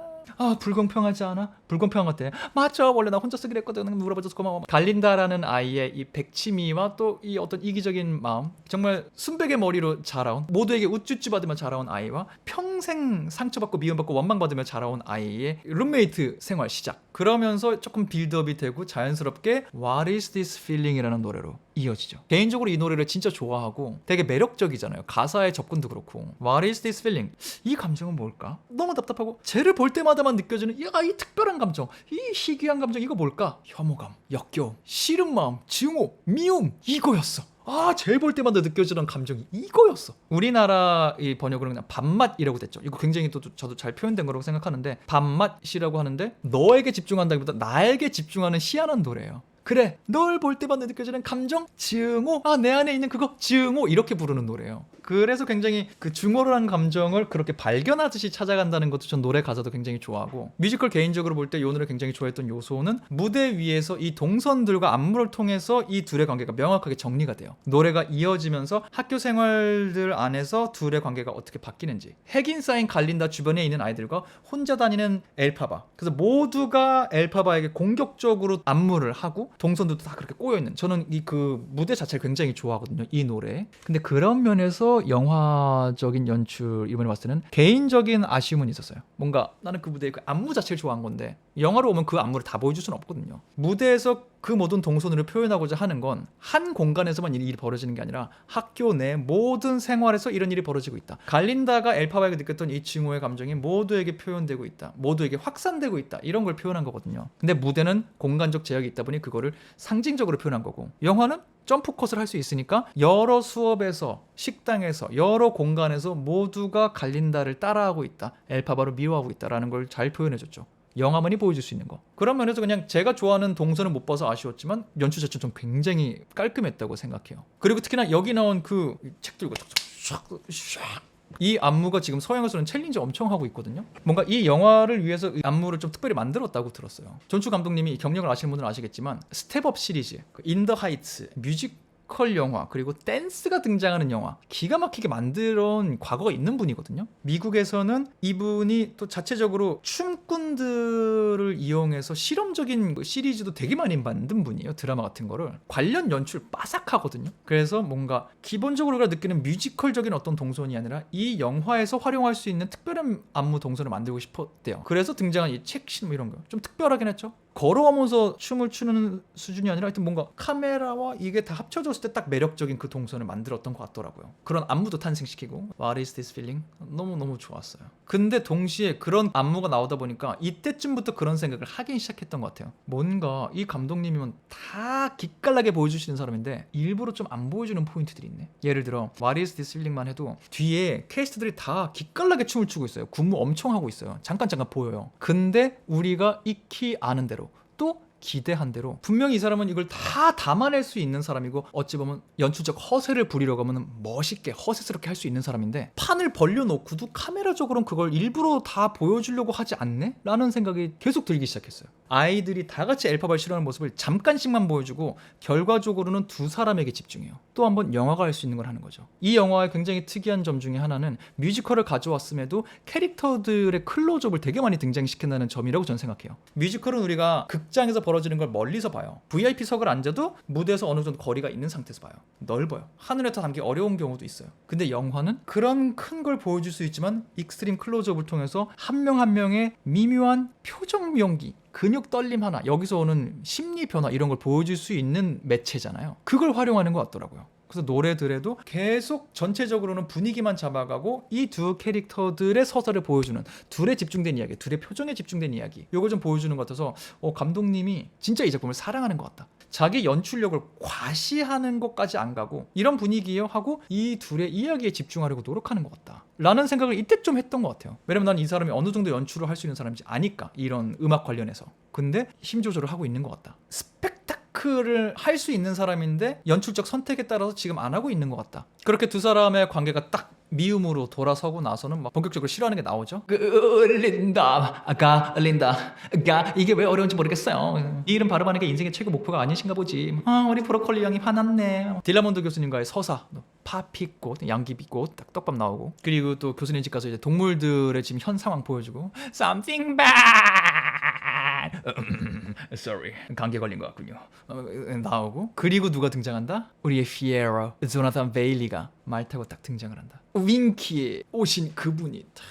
불공평하지 않아? 불공평한 것 같아. 맞죠. 원래 나 혼자 쓰기로 했거든. 물어봐줘서 고마워. 갈린다라는 아이의 이 백치미와 또 이 어떤 이기적인 마음, 정말 순백의 머리로 자라온, 모두에게 우쭈쭈 받으며 자라온 아이와 평생 상처받고 미움받고 원망받으며 자라온 아이의 룸메이트 생활 시작. 그러면서 조금 빌드업이 되고 자연스럽게 What is this feeling? 이라는 노래로 이어지죠. 개인적으로 이 노래를 진짜 좋아하고 되게 매력적이잖아요. 가사의 접근도 그렇고. What is this feeling? 이 감정은 뭘까? 너무 답답하고 쟤를 볼 때마다만 느껴지는 이 특별한 감정, 이 희귀한 감정, 이거 뭘까? 혐오감, 역겨움, 싫은 마음, 증오, 미움, 이거였어. 쟤 볼 때마다 느껴지는 감정이 이거였어. 우리나라 이 번역으로 그냥 밥맛이라고 됐죠. 이거 굉장히 또 저도 잘 표현된 거라고 생각하는데, 밥맛이라고 하는데 너에게 집중한다기보다 나에게 집중하는 희한한 노래예요. 그래, 널 볼 때마다 느껴지는 감정, 증오, 내 안에 있는 그거, 증오, 이렇게 부르는 노래예요. 그래서 굉장히 그 증오라는 감정을 그렇게 발견하듯이 찾아간다는 것도 전 노래 가사도 굉장히 좋아하고, 뮤지컬 개인적으로 볼 때 이 노래 굉장히 좋아했던 요소는 무대 위에서 이 동선들과 안무를 통해서 이 둘의 관계가 명확하게 정리가 돼요. 노래가 이어지면서 학교 생활들 안에서 둘의 관계가 어떻게 바뀌는지, 핵인 쌓인 갈린다 주변에 있는 아이들과 혼자 다니는 엘파바, 그래서 모두가 엘파바에게 공격적으로 안무를 하고 동선들도 다 그렇게 꼬여있는, 저는 이 그 무대 자체를 굉장히 좋아하거든요, 이 노래. 근데 그런 면에서 영화적인 연출 이번에 봤을 때는 개인적인 아쉬움은 있었어요. 뭔가 나는 그 무대의 그 안무 자체를 좋아한 건데 영화로 오면 그 안무를 다 보여줄 수는 없거든요. 무대에서 그 모든 동선으로 표현하고자 하는 건 한 공간에서만 이 일이 벌어지는 게 아니라 학교 내 모든 생활에서 이런 일이 벌어지고 있다. 갈린다가 엘파바에게 느꼈던 이 증오의 감정이 모두에게 표현되고 있다. 모두에게 확산되고 있다. 이런 걸 표현한 거거든요. 근데 무대는 공간적 제약이 있다 보니 그거를 상징적으로 표현한 거고, 영화는 점프컷을 할 수 있으니까 여러 수업에서, 식당에서, 여러 공간에서 모두가 갈린다를 따라하고 있다, 엘파바를 미워하고 있다라는 걸 잘 표현해줬죠. 영화만이 보여줄 수 있는 거. 그런 면에서 그냥 제가 좋아하는 동선은 못 봐서 아쉬웠지만 연출 자체는 좀 굉장히 깔끔했다고 생각해요. 그리고 특히나 여기 나온 그 책 들고 이 안무가 지금 서양에서는 챌린지 엄청 하고 있거든요. 뭔가 이 영화를 위해서 이 안무를 좀 특별히 만들었다고 들었어요. 존추 감독님이 경력을 아시는 분들은 아시겠지만 스텝업 시리즈, 인 더 하이츠, 뮤직 뮤지컬 영화 그리고 댄스가 등장하는 영화 기가 막히게 만들어온 과거가 있는 분이거든요. 미국에서는 이분이 또 자체적으로 춤꾼들을 이용해서 실험적인 시리즈도 되게 많이 만든 분이에요. 드라마 같은 거를. 관련 연출 빠삭하거든요. 그래서 뭔가 기본적으로 우리가 느끼는 뮤지컬적인 어떤 동선이 아니라 이 영화에서 활용할 수 있는 특별한 안무 동선을 만들고 싶었대요. 그래서 등장한 이 책신 뭐 이런 거 좀 특별하긴 했죠. 걸어가면서 춤을 추는 수준이 아니라 하여튼 뭔가 카메라와 이게 다 합쳐졌을 때 딱 매력적인 그 동선을 만들었던 것 같더라고요. 그런 안무도 탄생시키고 What is this feeling? 너무너무 좋았어요. 근데 동시에 그런 안무가 나오다 보니까 이때쯤부터 그런 생각을 하기 시작했던 것 같아요. 뭔가 이 감독님이면 다 기깔나게 보여주시는 사람인데 일부러 좀 안 보여주는 포인트들이 있네. 예를 들어 What is this feeling만 해도 뒤에 캐스트들이 다 기깔나게 춤을 추고 있어요. 군무 엄청 하고 있어요. 잠깐 보여요. 근데 우리가 익히 아는 대로 또 기대한 대로 분명히 이 사람은 이걸 다 담아낼 수 있는 사람이고 어찌 보면 연출적 허세를 부리려고 하면 멋있게 허세스럽게 할 수 있는 사람인데 판을 벌려놓고도 카메라적으로는 그걸 일부러 다 보여주려고 하지 않네? 라는 생각이 계속 들기 시작했어요. 아이들이 다 같이 엘파바를 싫어하는 모습을 잠깐씩만 보여주고 결과적으로는 두 사람에게 집중해요. 또 한번 영화가 할 수 있는 걸 하는 거죠. 이 영화의 굉장히 특이한 점 중에 하나는 뮤지컬을 가져왔음에도 캐릭터들의 클로즈업을 되게 많이 등장시킨다는 점이라고 저는 생각해요. 뮤지컬은 우리가 극장에서 벌어지는 걸 멀리서 봐요. VIP석을 앉아도 무대에서 어느 정도 거리가 있는 상태에서 봐요. 넓어요. 하늘에 더 담기 어려운 경우도 있어요. 근데 영화는 그런 큰 걸 보여줄 수 있지만 익스트림 클로즈업을 통해서 한 명 한 명의 미묘한 표정 연기, 근육 떨림 하나, 여기서 오는 심리 변화 이런 걸 보여줄 수 있는 매체잖아요. 그걸 활용하는 것 같더라고요. 그래서 노래들에도 계속 전체적으로는 분위기만 잡아가고 이 두 캐릭터들의 서사를 보여주는, 둘에 집중된 이야기, 둘의 표정에 집중된 이야기, 요거 좀 보여주는 것 같아서 감독님이 진짜 이 작품을 사랑하는 것 같다. 자기 연출력을 과시하는 것까지 안 가고 이런 분위기예요 하고 이 둘의 이야기에 집중하려고 노력하는 것 같다 라는 생각을 이때 좀 했던 것 같아요. 왜냐면 난 이 사람이 어느 정도 연출을 할 수 있는 사람인지 아니까, 이런 음악 관련해서. 근데 힘 조절을 하고 있는 것 같다. 스펙타클을 할 수 있는 사람인데 연출적 선택에 따라서 지금 안 하고 있는 것 같다. 그렇게 두 사람의 관계가 딱 미움으로 돌아서고 나서는 막 본격적으로 싫어하는 게 나오죠. 린다 이게 왜 어려운지 모르겠어요. 이 이름 발음하는 게 인생의 최고 목표가 아니신가 보지. 우리 브로콜리 형이 화났네. 딜라몬드 교수님과의 서사, 파피꽃, 양귀비꽃, 딱 떡밥 나오고, 그리고 또 교수님 집 가서 이제 동물들의 지금 현 상황 보여주고 Something bad sorry 감기 걸린 것 같군요 나오고, 그리고 누가 등장한다? 우리의 피에로 조나단 베일리가 말 타고 딱 등장을 한다. 윙키에 오신 그분이 딱.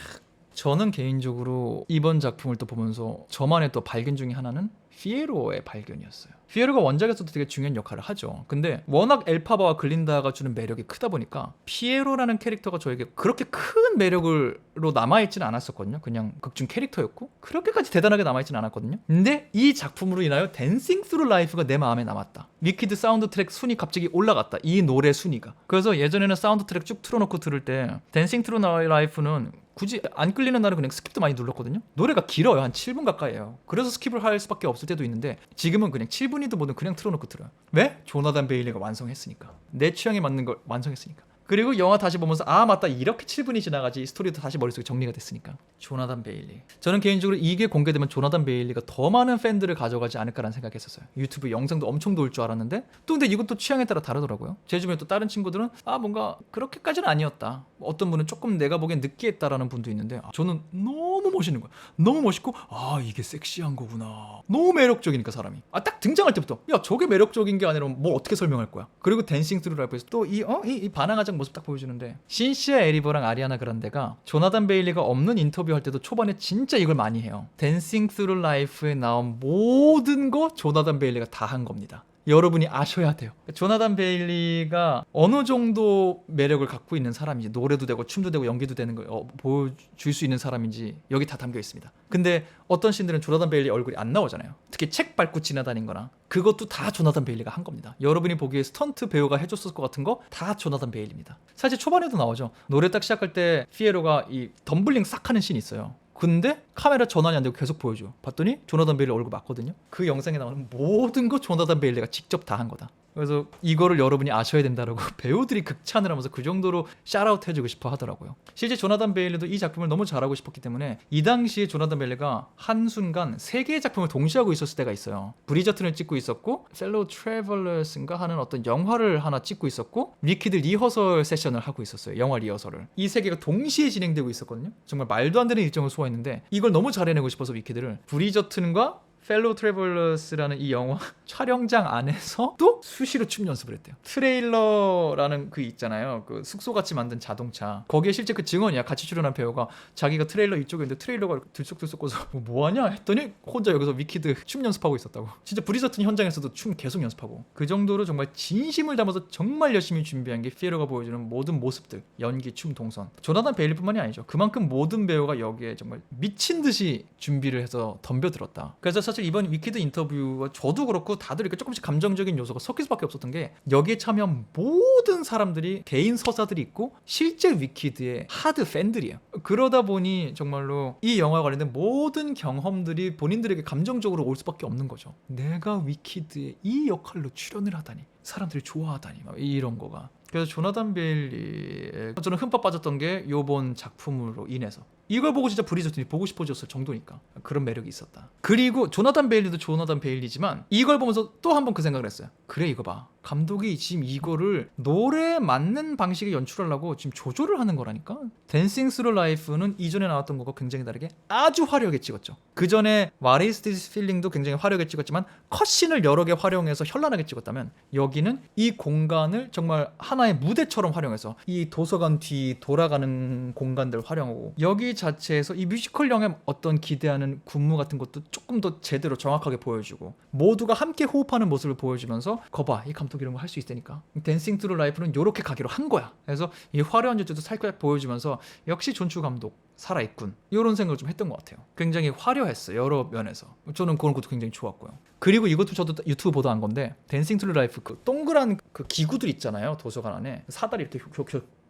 저는 개인적으로 이번 작품을 또 보면서 저만의 또 발견 중에 하나는 피에로의 발견이었어요. 피에로가 원작에서도 되게 중요한 역할을 하죠. 근데 워낙 엘파바와 글린다가 주는 매력이 크다 보니까 피에로라는 캐릭터가 저에게 그렇게 큰 매력으로 남아있지는 않았었거든요. 그냥 극중 캐릭터였고 그렇게까지 대단하게 남아있지는 않았거든요. 근데 이 작품으로 인하여 댄싱 스루 라이프가 내 마음에 남았다. 위키드 사운드 트랙 순위 갑자기 올라갔다. 이 노래 순위가. 그래서 예전에는 사운드 트랙 쭉 틀어놓고 들을 때 댄싱 스루 라이프는 굳이 안 끌리는 날은 그냥 스킵도 많이 눌렀거든요. 노래가 길어요. 한 7분 가까이에요. 그래서 스킵을 할 수밖에 없을 때도 있는데 지금은 그냥 7분이든 뭐든 그냥 틀어놓고 들어요. 왜? 조나단 베일리가 완성했으니까. 내 취향에 맞는 걸 완성했으니까. 그리고 영화 다시 보면서 맞다, 이렇게 7분이 지나가지. 스토리도 다시 머릿속에 정리가 됐으니까. 조나단 베일리. 저는 개인적으로 이게 공개되면 조나단 베일리가 더 많은 팬들을 가져가지 않을까라는 생각했었어요. 유튜브 영상도 엄청 돌 줄 알았는데 또 근데 이것도 취향에 따라 다르더라고요. 제 주변에 또 다른 친구들은 뭔가 그렇게까지는 아니었다. 어떤 분은 조금 내가 보기엔 느끼했다라는 분도 있는데 저는 너무 멋있는 거야. 너무 멋있고 이게 섹시한 거구나. 너무 매력적이니까 사람이. 딱 등장할 때부터 야 저게 매력적인 게 아니라 뭘 어떻게 설명할 거야. 그리고 댄싱 스루 라이프에서 또 이 반항하장 모습 딱 보여주는데, 신시아 에리버랑 아리아나 그란데가 조나단 베일리가 없는 인터뷰 할 때도 초반에 진짜 이걸 많이 해요. 댄싱 스루 라이프에 나온 모든 거 조나단 베일리가 다 한 겁니다. 여러분이 아셔야 돼요. 조나단 베일리가 어느 정도 매력을 갖고 있는 사람인지, 노래도 되고 춤도 되고 연기도 되는 걸 보여줄 수 있는 사람인지 여기 다 담겨 있습니다. 근데 어떤 씬들은 조나단 베일리 얼굴이 안 나오잖아요. 특히 책 밟고 지나다닌 거나 그것도 다 조나단 베일리가 한 겁니다. 여러분이 보기에 스턴트 배우가 해줬을 것 같은 거 다 조나단 베일리입니다. 사실 초반에도 나오죠. 노래 딱 시작할 때 피에로가 이 덤블링 싹 하는 씬이 있어요. 근데 카메라 전환이 안 되고 계속 보여줘. 봤더니 조나단 베일리 얼굴 맞거든요. 그 영상에 나오는 모든 거 조나단 베일리가 직접 다 한 거다. 그래서 이거를 여러분이 아셔야 된다라고 배우들이 극찬을 하면서 그 정도로 샤라웃 해주고 싶어 하더라고요. 실제 조나단 베일리도 이 작품을 너무 잘하고 싶었기 때문에 이 당시에 조나단 베일리가 한순간 3개의 작품을 동시에 하고 있었을 때가 있어요. 브리저튼을 찍고 있었고 펠로우 트래블러스인가 하는 어떤 영화를 하나 찍고 있었고 위키드 리허설 세션을 하고 있었어요. 영화 리허설을. 이 3개가 동시에 진행되고 있었거든요. 정말 말도 안 되는 일정을 소화했는데 이걸 너무 잘해내고 싶어서 위키드를 브리저튼과 펠로우 트래블러스라는 이 영화 촬영장 안에서 또 수시로 춤 연습을 했대요. 트레일러라는 그 있잖아요. 그 숙소같이 만든 자동차. 거기에 실제 그 증언이야. 같이 출연한 배우가 자기가 트레일러 이쪽에 있는데 트레일러가 들쑥들쑥 꺼서 뭐하냐 했더니 혼자 여기서 위키드 춤 연습하고 있었다고. 진짜 브리저튼 현장에서도 춤 계속 연습하고. 그 정도로 정말 진심을 담아서 정말 열심히 준비한 게 피에로가 보여주는 모든 모습들. 연기, 춤, 동선. 조나단 베일리뿐만이 아니죠. 그만큼 모든 배우가 여기에 정말 미친 듯이 준비를 해서 덤벼들었다. 그래서 사실 이번 위키드 인터뷰와 저도 그렇고 다들 이렇게 조금씩 감정적인 요소가 섞일 수밖에 없었던 게 여기에 참여한 모든 사람들이 개인 서사들이 있고 실제 위키드의 하드 팬들이에요. 그러다 보니 정말로 이 영화와 관련된 모든 경험들이 본인들에게 감정적으로 올 수밖에 없는 거죠. 내가 위키드에 이 역할로 출연을 하다니, 사람들이 좋아하다니, 막 이런 거가. 그래서 조나단 베일리에 저는 흠뻑 빠졌던 게 요번 작품으로 인해서 이걸 보고 진짜 브리저튼이 보고 싶어졌을 정도니까 그런 매력이 있었다. 그리고 조나단 베일리도 조나단 베일리지만 이걸 보면서 또 한 번 그 생각을 했어요. 그래 이거 봐. 감독이 지금 이거를 노래에 맞는 방식의 연출하려고 지금 조절을 하는 거라니까. 댄싱 스루 라이프는 이전에 나왔던 거가 굉장히 다르게 아주 화려하게 찍었죠. 그 전에 What is this feeling도 굉장히 화려하게 찍었지만 컷신을 여러 개 활용해서 현란하게 찍었다면 여기는 이 공간을 정말 하나의 무대처럼 활용해서 이 도서관 뒤 돌아가는 공간들 활용하고 여기 자체에서 이 뮤지컬형의 어떤 기대하는 군무 같은 것도 조금 더 제대로 정확하게 보여주고 모두가 함께 호흡하는 모습을 보여주면서 거봐 이 감독 이런 거 할 수 있다니까. 댄싱 트루 라이프는 요렇게 가기로 한 거야. 그래서 이 화려한 요소도 살짝 보여주면서 역시 존추 감독 살아있군 이런 생각을 좀 했던 것 같아요. 굉장히 화려했어요. 여러 면에서. 저는 그런 것도 굉장히 좋았고요. 그리고 이것도 저도 유튜브 보다 한 건데 댄싱 트루 라이프 그 동그란 그 기구들 있잖아요. 도서관 안에 사다리 이렇게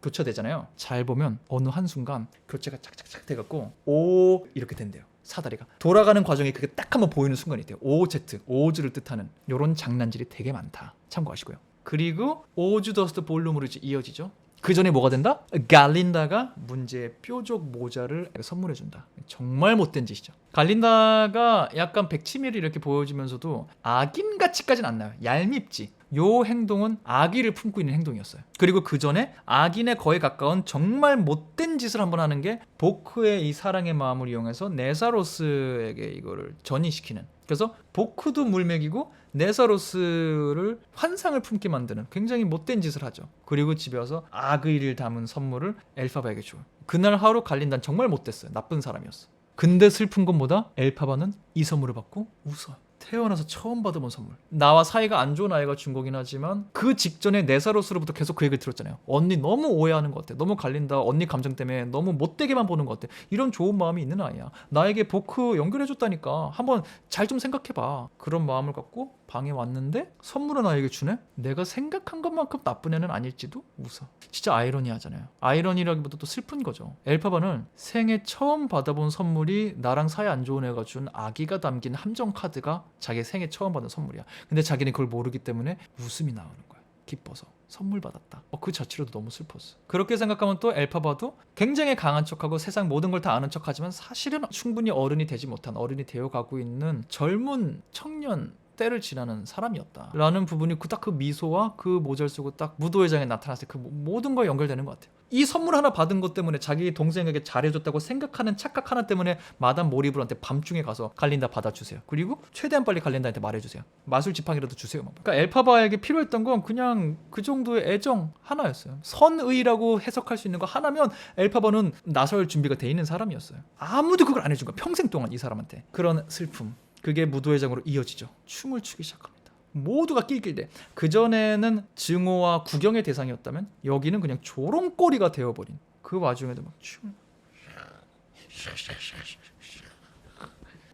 교차되잖아요. 잘 보면 어느 한순간 교체가 착착착 돼갖고 오 이렇게 된대요. 사다리가 돌아가는 과정이 그게 딱 한번 보이는 순간이 있대요. 오제트, 오즈를 뜻하는 이런 장난질이 되게 많다. 참고하시고요. 그리고 오즈 더스트 볼룸으로 이제 이어지죠. 그 전에 뭐가 된다? 갈린다가 문제의 뾰족 모자를 선물해준다. 정말 못된 짓이죠. 갈린다가 약간 백치미를 이렇게 보여주면서도 악인같이까지는 안 나요. 얄밉지. 요 행동은 악의를 품고 있는 행동이었어요. 그리고 그 전에 악인에 거의 가까운 정말 못된 짓을 한번 하는 게 보크의 이 사랑의 마음을 이용해서 네사로스에게 이거를 전이시키는. 그래서 보크도 물먹이고 네사로스를 환상을 품게 만드는 굉장히 못된 짓을 하죠. 그리고 집에 와서 악의를 담은 선물을 엘파바에게 줘요. 그날 하루 갈린다는 정말 못됐어요. 나쁜 사람이었어. 근데 슬픈 건 뭐다? 엘파바는 이 선물을 받고 웃어요. 태어나서 처음 받아본 선물. 나와 사이가 안 좋은 아이가 준 거긴 하지만 그 직전에 네사로스로부터 계속 그 얘기를 들었잖아요. 언니 너무 오해하는 것 같아. 너무 갈린다. 언니 감정 때문에 너무 못되게만 보는 것 같아. 이런 좋은 마음이 있는 아이야. 나에게 보크 연결해줬다니까. 한번 잘 좀 생각해봐. 그런 마음을 갖고 방에 왔는데 선물을 나에게 주네? 내가 생각한 것만큼 나쁜 애는 아닐지도 웃어. 진짜 아이러니하잖아요. 아이러니라기보다 또 슬픈 거죠. 엘파바는 생애 처음 받아본 선물이 나랑 사이 안 좋은 애가 준 아기가 담긴 함정 카드가 자기 생애 처음 받은 선물이야. 근데 자기는 그걸 모르기 때문에 웃음이 나오는 거야. 기뻐서 선물 받았다. 그 자체로도 너무 슬펐어. 그렇게 생각하면 또 엘파바도 굉장히 강한 척하고 세상 모든 걸 다 아는 척하지만 사실은 충분히 어른이 되지 못한 어른이 되어가고 있는 젊은 청년 때를 지나는 사람이었다 라는 부분이 딱 그 미소와 그 모자를 쓰고 딱 무도회장에 나타났을 때 그 모든 거에 연결되는 것 같아요. 이 선물 하나 받은 것 때문에 자기 동생에게 잘해줬다고 생각하는 착각 하나 때문에 마담 모리블한테 밤중에 가서 갈린다 받아주세요. 그리고 최대한 빨리 갈린다한테 말해주세요. 마술 지팡이라도 주세요. 그러니까 엘파바에게 필요했던 건 그냥 그 정도의 애정 하나였어요. 선의라고 해석할 수 있는 거 하나면 엘파바는 나설 준비가 돼 있는 사람이었어요. 아무도 그걸 안 해준 거야. 평생 동안 이 사람한테. 그런 슬픔. 그게 무도회장으로 이어지죠. 춤을 추기 시작합니다. 모두가 낄낄대. 그전에는 증오와 구경의 대상이었다면 여기는 그냥 조롱거리가 되어버린. 그 와중에도 막 춤을.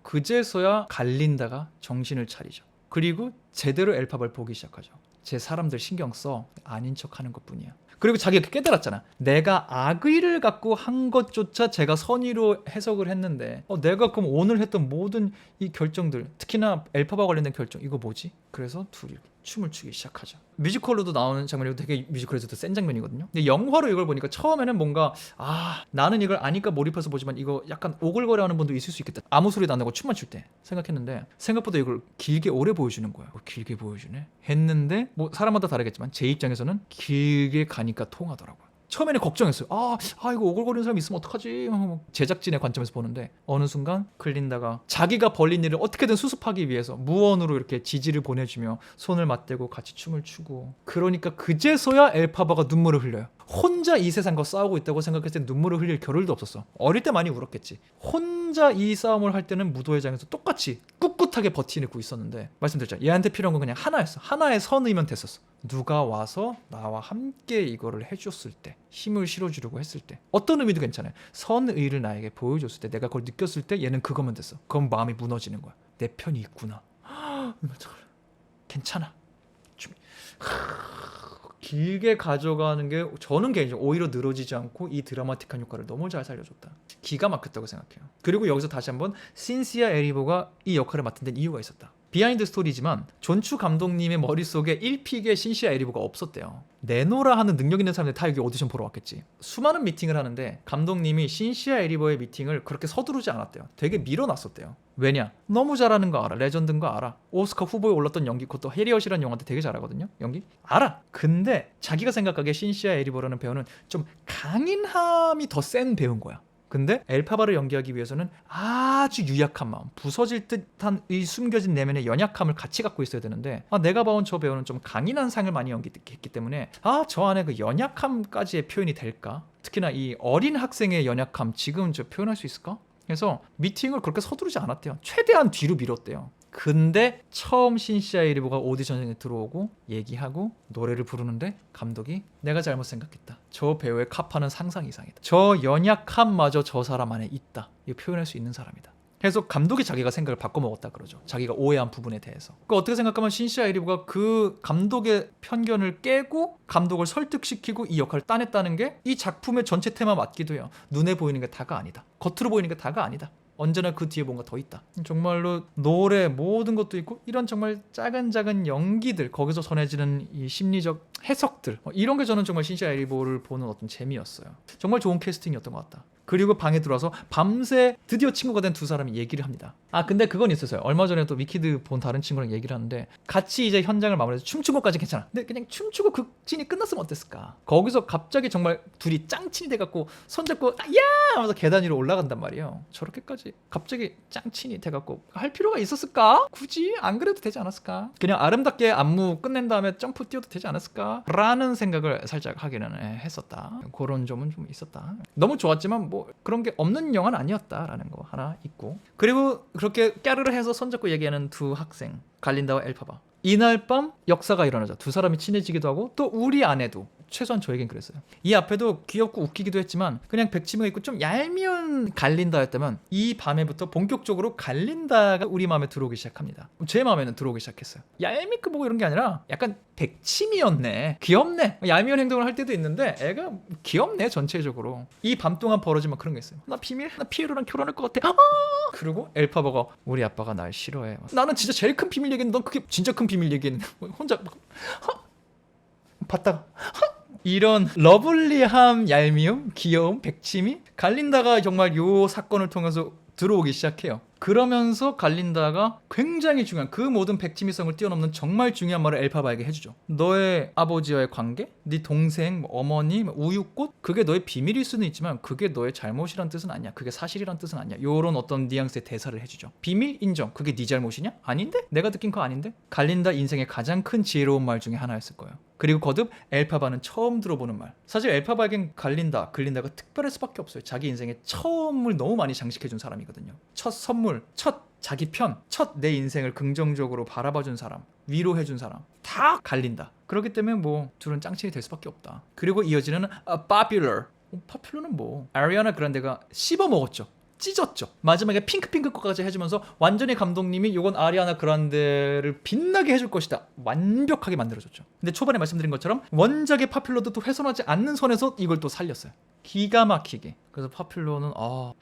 그제서야 갈린다가 정신을 차리죠. 그리고 제대로 엘파바를 보기 시작하죠. 제 사람들 신경 써 아닌 척하는 것뿐이야. 그리고 자기가 깨달았잖아. 내가 악의를 갖고 한 것조차 제가 선의로 해석을 했는데 내가 그럼 오늘 했던 모든 이 결정들, 특히나 엘파바 관련된 결정, 이거 뭐지? 그래서 둘이 춤을 추기 시작하죠. 뮤지컬로도 나오는 장면이고 되게 뮤지컬에서도 센 장면이거든요. 근데 영화로 이걸 보니까 처음에는 뭔가 나는 이걸 아니까 몰입해서 보지만 이거 약간 오글거려하는 분도 있을 수 있겠다. 아무 소리도 안 나고 춤만 출 때 생각했는데 생각보다 이걸 길게 오래 보여주는 거야. 길게 보여주네 했는데 뭐 사람마다 다르겠지만 제 입장에서는 길게 가니까 통하더라고요. 처음에는 걱정했어요. 이거 오글거리는 사람 있으면 어떡하지? 제작진의 관점에서 보는데 어느 순간 클린다가 자기가 벌린 일을 어떻게든 수습하기 위해서 무언으로 이렇게 지지를 보내주며 손을 맞대고 같이 춤을 추고, 그러니까 그제서야 엘파바가 눈물을 흘려요. 혼자 이 세상과 싸우고 있다고 생각했을 때 눈물을 흘릴 겨를도 없었어. 어릴 때 많이 울었겠지. 혼자 이 싸움을 할 때는 무도회장에서 똑같이 꿋꿋하게 버티고 있었는데, 말씀드렸죠. 얘한테 필요한 건 그냥 하나였어. 하나의 선의면 됐었어. 누가 와서 나와 함께 이거를 해줬을 때, 힘을 실어주려고 했을 때, 어떤 의미도 괜찮아요. 선의를 나에게 보여줬을 때, 내가 그걸 느꼈을 때 얘는 그거면 됐어. 그럼 마음이 무너지는 거야. 내 편이 있구나. 괜찮아. 길게 가져가는 게 저는 개인적으로 오히려 늘어지지 않고 이 드라마틱한 효과를 너무 잘 살려줬다. 기가 막혔다고 생각해요. 그리고 여기서 다시 한번 신시아 에리보가 이 역할을 맡은 데는 이유가 있었다. 비하인드 스토리지만 존추 감독님의 머릿속에 1픽의 신시아 에리보가 없었대요. 내노라 하는 능력 있는 사람들 다 여기 오디션 보러 왔겠지. 수많은 미팅을 하는데 감독님이 신시아 에리보의 미팅을 그렇게 서두르지 않았대요. 되게 밀어놨었대요. 왜냐? 너무 잘하는 거 알아. 레전드인 거 알아. 오스카 후보에 올랐던 연기, 그것도 해리엇이라는 영화한테 되게 잘하거든요. 연기? 알아. 근데 자기가 생각하기에 신시아 에리보라는 배우는 좀 강인함이 더 센 배우인 거야. 근데 엘파바를 연기하기 위해서는 아주 유약한 마음, 부서질 듯한 이 숨겨진 내면의 연약함을 같이 갖고 있어야 되는데 내가 봐온 저 배우는 좀 강인한 상을 많이 연기했기 때문에 저 안에 그 연약함까지의 표현이 될까? 특히나 이 어린 학생의 연약함 지금 저 표현할 수 있을까? 그래서 미팅을 그렇게 서두르지 않았대요. 최대한 뒤로 미뤘대요. 근데 처음 신시아 에리보가 오디션에 들어오고 얘기하고 노래를 부르는데 감독이 내가 잘못 생각했다. 저 배우의 카파는 상상 이상이다. 저 연약함마저 저 사람 안에 있다. 이거 표현할 수 있는 사람이다. 그래서 감독이 자기가 생각을 바꿔먹었다 그러죠. 자기가 오해한 부분에 대해서. 그러니까 어떻게 생각하면 신시아 에리보가 그 감독의 편견을 깨고 감독을 설득시키고 이 역할을 따냈다는 게 이 작품의 전체 테마 맞기도 해요. 눈에 보이는 게 다가 아니다. 겉으로 보이는 게 다가 아니다. 언제나 그 뒤에 뭔가 더 있다. 정말로 노래 모든 것도 있고 이런 정말 작은 연기들, 거기서 전해지는 이 심리적 해석들, 이런 게 저는 정말 신시아 에리보를 보는 어떤 재미였어요. 정말 좋은 캐스팅이었던 것 같다. 그리고 방에 들어와서 밤새 드디어 친구가 된 두 사람이 얘기를 합니다. 근데 그건 있었어요. 얼마 전에 또 위키드 본 다른 친구랑 얘기를 하는데 같이 이제 현장을 마무리해서 춤춘 것까지 괜찮아. 근데 그냥 춤추고 극진이 끝났으면 어땠을까? 거기서 갑자기 정말 둘이 짱친이 돼갖고 손잡고 야! 하면서 계단 위로 올라간단 말이에요. 저렇게까지 갑자기 짱친이 돼갖고 할 필요가 있었을까? 굳이 안 그래도 되지 않았을까? 그냥 아름답게 안무 끝낸 다음에 점프 뛰어도 되지 않았을까? 라는 생각을 살짝 하기는 했었다. 그런 점은 좀 있었다. 너무 좋았지만 뭐 그런 게 없는 영화는 아니었다라는 거 하나 있고, 그리고 그렇게 까르르 해서 손잡고 얘기하는 두 학생 갈린다와 엘파바, 이날 밤 역사가 일어나죠. 두 사람이 친해지기도 하고 또 우리 아내도, 최소한 저에겐 그랬어요. 이 앞에도 귀엽고 웃기기도 했지만 그냥 백치미가 있고 좀 얄미운 갈린다였다면 이 밤에부터 본격적으로 갈린다가 우리 마음에 들어오기 시작합니다. 제 마음에는 들어오기 시작했어요. 얄밉고 뭐 이런 게 아니라 약간 백치미였네. 귀엽네. 얄미운 행동을 할 때도 있는데 애가 귀엽네. 전체적으로 이 밤 동안 벌어지면 그런 게 있어요. 나 피에로랑 결혼할 것 같아. 그리고 엘파바가 우리 아빠가 날 싫어해. 나는 진짜 제일 큰 비밀 얘기했는데 넌 그게 진짜 큰 비밀 얘기했는데 혼자 봤다가 이런 러블리함, 얄미움, 귀여움, 백치미, 갈린다가 정말 요 사건을 통해서 들어오기 시작해요. 그러면서 갈린다가 굉장히 중요한 그 모든 백치미성을 뛰어넘는 정말 중요한 말을 엘파바에게 해주죠. 너의 아버지와의 관계, 네 동생, 어머니, 우유꽃, 그게 너의 비밀일 수는 있지만 그게 너의 잘못이란 뜻은 아니야. 그게 사실이란 뜻은 아니야. 요런 어떤 뉘앙스의 대사를 해주죠. 비밀 인정. 그게 네 잘못이냐? 아닌데? 내가 느낀 거 아닌데? 갈린다 인생의 가장 큰 지혜로운 말 중에 하나였을 거예요. 그리고 거듭 엘파바는 처음 들어보는 말. 사실 엘파바에겐 글린다가 특별할 수밖에 없어요. 자기 인생의 처음을 너무 많이 장식해준 사람이거든요. 첫 선물, 첫 자기 편, 첫 내 인생을 긍정적으로 바라봐준 사람, 위로해준 사람, 다 갈린다. 그렇기 때문에 뭐 둘은 짱친이 될 수밖에 없다. 그리고 이어지는 popular. popular는 뭐 아리아나 그란데가 씹어먹었죠. 찢었죠. 마지막에 핑크핑크 것까지 해주면서 완전히 감독님이 이건 아리아나 그란데를 빛나게 해줄 것이다. 완벽하게 만들어줬죠. 근데 초반에 말씀드린 것처럼 원작의 파퓰러도 또 훼손하지 않는 선에서 이걸 또 살렸어요. 기가 막히게. 그래서 파퓰러는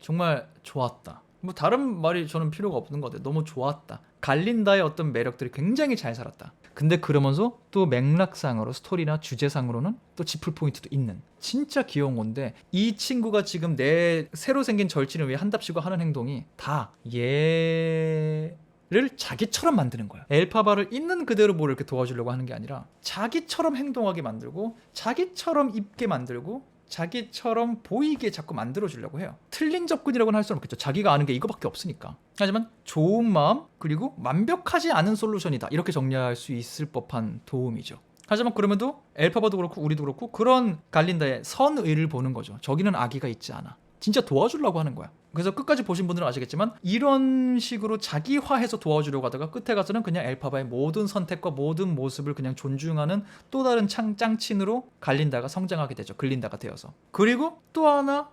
정말 좋았다. 뭐 다른 말이 저는 필요가 없는 것 같아요. 너무 좋았다. 갈린다의 어떤 매력들이 굉장히 잘 살았다. 근데 그러면서 또 맥락상으로 스토리나 주제상으로는 또 짚을 포인트도 있는 진짜 귀여운 건데 이 친구가 지금 내 새로 생긴 절친을 위해 한답시고 하는 행동이 다 얘를 자기처럼 만드는 거야. 엘파바를 있는 그대로 뭘 이렇게 도와주려고 하는 게 아니라 자기처럼 행동하게 만들고 자기처럼 입게 만들고 자기처럼 보이게 자꾸 만들어주려고 해요. 틀린 접근이라고는 할 수는 없겠죠. 자기가 아는 게 이거밖에 없으니까. 하지만 좋은 마음 그리고 완벽하지 않은 솔루션이다. 이렇게 정리할 수 있을 법한 도움이죠. 하지만 그럼에도 엘파바도 그렇고 우리도 그렇고 그런 갈린다의 선의를 보는 거죠. 저기는 악의가 있지 않아. 진짜 도와주려고 하는 거야. 그래서 끝까지 보신 분들은 아시겠지만 이런 식으로 자기화해서 도와주려고 하다가 끝에 가서는 그냥 엘파바의 모든 선택과 모든 모습을 그냥 존중하는 또 다른 짱친으로 갈린다가 성장하게 되죠. 글린다가 되어서. 그리고 또 하나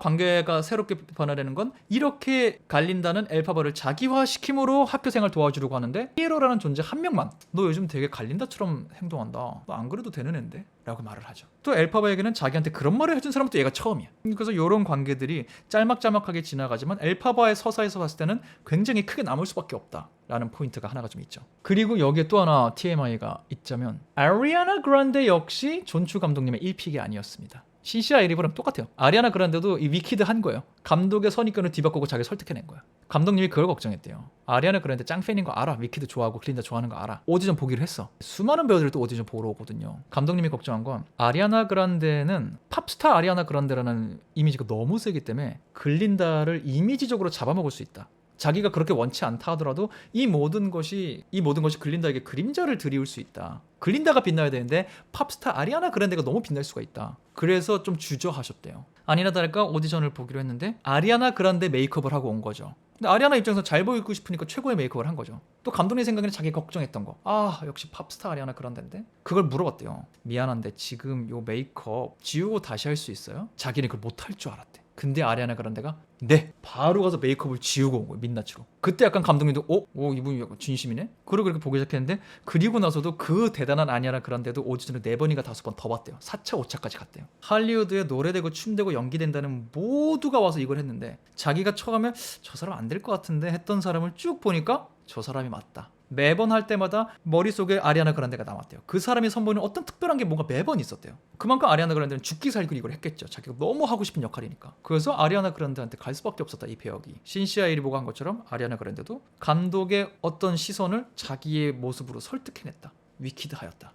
관계가 새롭게 변화되는 건 이렇게 갈린다는 엘파바를 자기화시킴으로 학교 생활 도와주려고 하는데 피에로라는 존재 한 명만 너 요즘 되게 갈린다처럼 행동한다. 너 안 그래도 되는 앤데? 라고 말을 하죠. 또 엘파바에게는 자기한테 그런 말을 해준 사람은 또 얘가 처음이야. 그래서 이런 관계들이 짤막짤막하게 지나가지만 엘파바의 서사에서 봤을 때는 굉장히 크게 남을 수밖에 없다라는 포인트가 하나가 좀 있죠. 그리고 여기에 또 하나 TMI가 있자면 아리아나 그란데 역시 존추 감독님의 1픽이 아니었습니다. 신시아 에리버랑 똑같아요. 아리아나 그란데도 이 위키드 한 거예요. 감독의 선입견을 뒤바꾸고 자기 설득해낸 거예요. 감독님이 그걸 걱정했대요. 아리아나 그란데 짱팬인 거 알아. 위키드 좋아하고 글린다 좋아하는 거 알아. 오디션 보기로 했어. 수많은 배우들이 또 오디션 보러 오거든요. 감독님이 걱정한 건 아리아나 그란데는 팝스타 아리아나 그란데라는 이미지가 너무 세기 때문에 글린다를 이미지적으로 잡아먹을 수 있다. 자기가 그렇게 원치 않다 하더라도 이 모든 것이 글린다에게 그림자를 드리울 수 있다. 글린다가 빛나야 되는데 팝스타 아리아나 그란데가 너무 빛날 수가 있다. 그래서 좀 주저하셨대요. 아니나 다를까 오디션을 보기로 했는데 아리아나 그란데 메이크업을 하고 온 거죠. 근데 아리아나 입장에서 잘 보이고 싶으니까 최고의 메이크업을 한 거죠. 또 감독님 생각에는 자기 걱정했던 거. 역시 팝스타 아리아나 그란데인데? 그걸 물어봤대요. 미안한데 지금 요 메이크업 지우고 다시 할 수 있어요? 자기는 그걸 못할 줄 알았대. 근데 아리아나 그란데가 네! 바로 가서 메이크업을 지우고 온 거예요. 민낯으로. 그때 약간 감독님도 이분이 약간 진심이네? 그리고 그렇게 보기 시작했는데 그리고 나서도 그 대단한 아리아나 그란데도 오디션을 4번인가 5번 더 봤대요. 4차 5차까지 갔대요. 할리우드에 노래되고 춤되고 연기된다는 모두가 와서 이걸 했는데 자기가 처음에 저 사람 안 될 것 같은데 했던 사람을 쭉 보니까 저 사람이 맞다. 매번 할 때마다 머릿속에 아리아나 그란데가 남았대요. 그 사람이 선보이는 어떤 특별한 게 뭔가 매번 있었대요. 그만큼 아리아나 그란데는 죽기 살기 이걸 했겠죠. 자기가 너무 하고 싶은 역할이니까. 그래서 아리아나 그란데한테 갈 수밖에 없었다. 이 배역이. 신시아 에리보가 한 것처럼 아리아나 그란데도 감독의 어떤 시선을 자기의 모습으로 설득해냈다. 위키드하였다.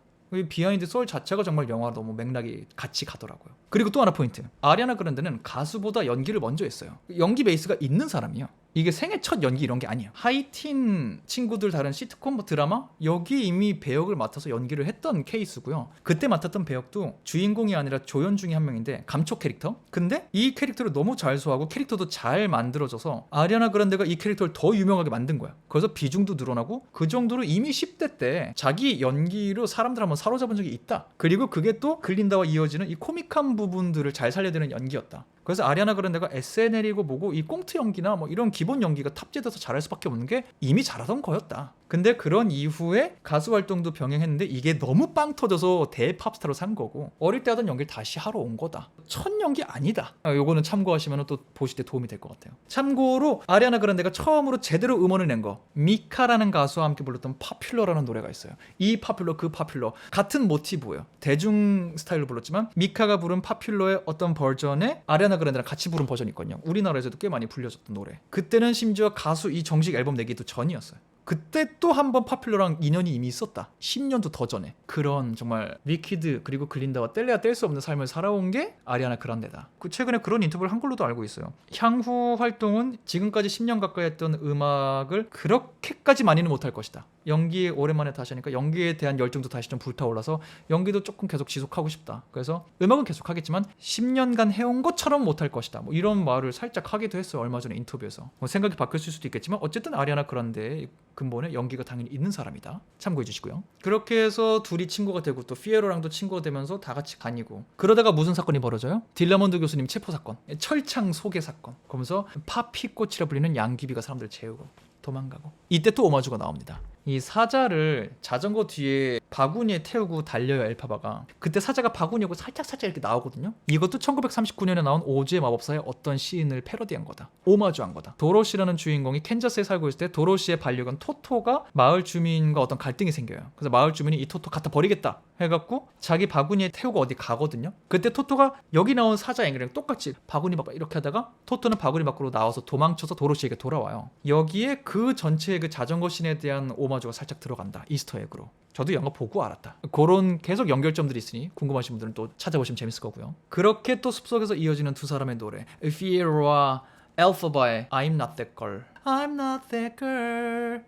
비하인드 소울 자체가 정말 영화로 너무 맥락이 같이 가더라고요. 그리고 또 하나 포인트. 아리아나 그란데는 가수보다 연기를 먼저 했어요. 연기 베이스가 있는 사람이에요. 이게 생애 첫 연기 이런 게 아니에요. 하이틴 친구들 다른 시트콤 드라마 여기 이미 배역을 맡아서 연기를 했던 케이스고요. 그때 맡았던 배역도 주인공이 아니라 조연 중에 한 명인데 감초 캐릭터. 근데 이 캐릭터를 너무 잘 소화하고 캐릭터도 잘 만들어져서 아리아나 그란데가 이 캐릭터를 더 유명하게 만든 거야. 그래서 비중도 늘어나고 그 정도로 이미 10대 때 자기 연기로 사람들 한번 사로잡은 적이 있다. 그리고 그게 또 글린다와 이어지는 이 코믹한 부분들을 잘 살려드는 연기였다. 그래서 아리아나 그란데가 SNL이고 뭐고 이 꽁트 연기나 뭐 이런 기본 연기가 탑재돼서 잘할 수밖에 없는 게 이미 잘하던 거였다. 근데 그런 이후에 가수 활동도 병행했는데 이게 너무 빵 터져서 대팝스타로 산 거고 어릴 때 하던 연기를 다시 하러 온 거다. 첫 연기 아니다. 요거는 참고하시면 또 보실 때 도움이 될 것 같아요. 참고로 아리아나 그란데가 처음으로 제대로 음원을 낸 거 미카라는 가수와 함께 불렀던 파퓰러라는 노래가 있어요. 이 파퓰러 그 파퓰러 같은 모티브예요. 대중 스타일로 불렀지만 미카가 부른 파퓰러의 어떤 버전에 아리아나 그란데랑 같이 부른 버전이 있거든요. 우리나라에서도 꽤 많이 불려졌던 노래. 그때는 심지어 가수 이 정식 앨범 내기도 전이었어요. 그때 또 한 번 파퓰러랑 인연이 이미 있었다. 10년도 더 전에. 그런 정말 위키드 그리고 글린다와 뗄래야 뗄 수 없는 삶을 살아온 게 아리아나 그란데다. 최근에 그런 인터뷰를 한 걸로도 알고 있어요. 향후 활동은 지금까지 10년 가까이 했던 음악을 그렇게까지 많이는 못할 것이다. 연기 오랜만에 다시 하니까 연기에 대한 열정도 다시 좀 불타올라서 연기도 조금 계속 지속하고 싶다. 그래서 음악은 계속 하겠지만 10년간 해온 것처럼 못할 것이다. 뭐 이런 말을 살짝 하기도 했어요. 얼마 전에 인터뷰에서. 뭐 생각이 바뀌었을 수도 있겠지만 어쨌든 아리아나 그란데의 근본에 연기가 당연히 있는 사람이다. 참고해 주시고요. 그렇게 해서 둘이 친구가 되고 또 피에로랑도 친구가 되면서 다 같이 다니고 그러다가 무슨 사건이 벌어져요? 딜라몬드 교수님 체포 사건, 철창 소개 사건. 그러면서 파피꽃이라 불리는 양귀비가 사람들 재우고 도망가고 이때 또 오마주가 나옵니다. 이 사자를 자전거 뒤에 바구니에 태우고 달려요 엘파바가. 그때 사자가 바구니하고 살짝 이렇게 나오거든요. 이것도 1939년에 나온 오즈의 마법사의 어떤 시인을 패러디한 거다. 오마주한 거다. 도로시라는 주인공이 캔자스에 살고 있을 때 도로시의 반려견 토토가 마을 주민과 어떤 갈등이 생겨요. 그래서 마을 주민이 이 토토 갖다 버리겠다 해갖고 자기 바구니에 태우고 어디 가거든요. 그때 토토가 여기 나온 사자 앵이랑 똑같이 바구니 막 이렇게 하다가 토토는 바구니 밖으로 나와서 도망쳐서 도로시에게 돌아와요. 여기에 그 전체의 그 자전거 씬에 대한 오마주가 살짝 들어간다. 이스터에그로. 저도 영화 보고 알았다. 그런 계속 연결점들이 있으니 궁금하신 분들은 또 찾아보시면 재밌을 거고요. 그렇게 또 숲속에서 이어지는 두 사람의 노래 피에로와 엘파바의 I'm not that girl. I'm not that girl.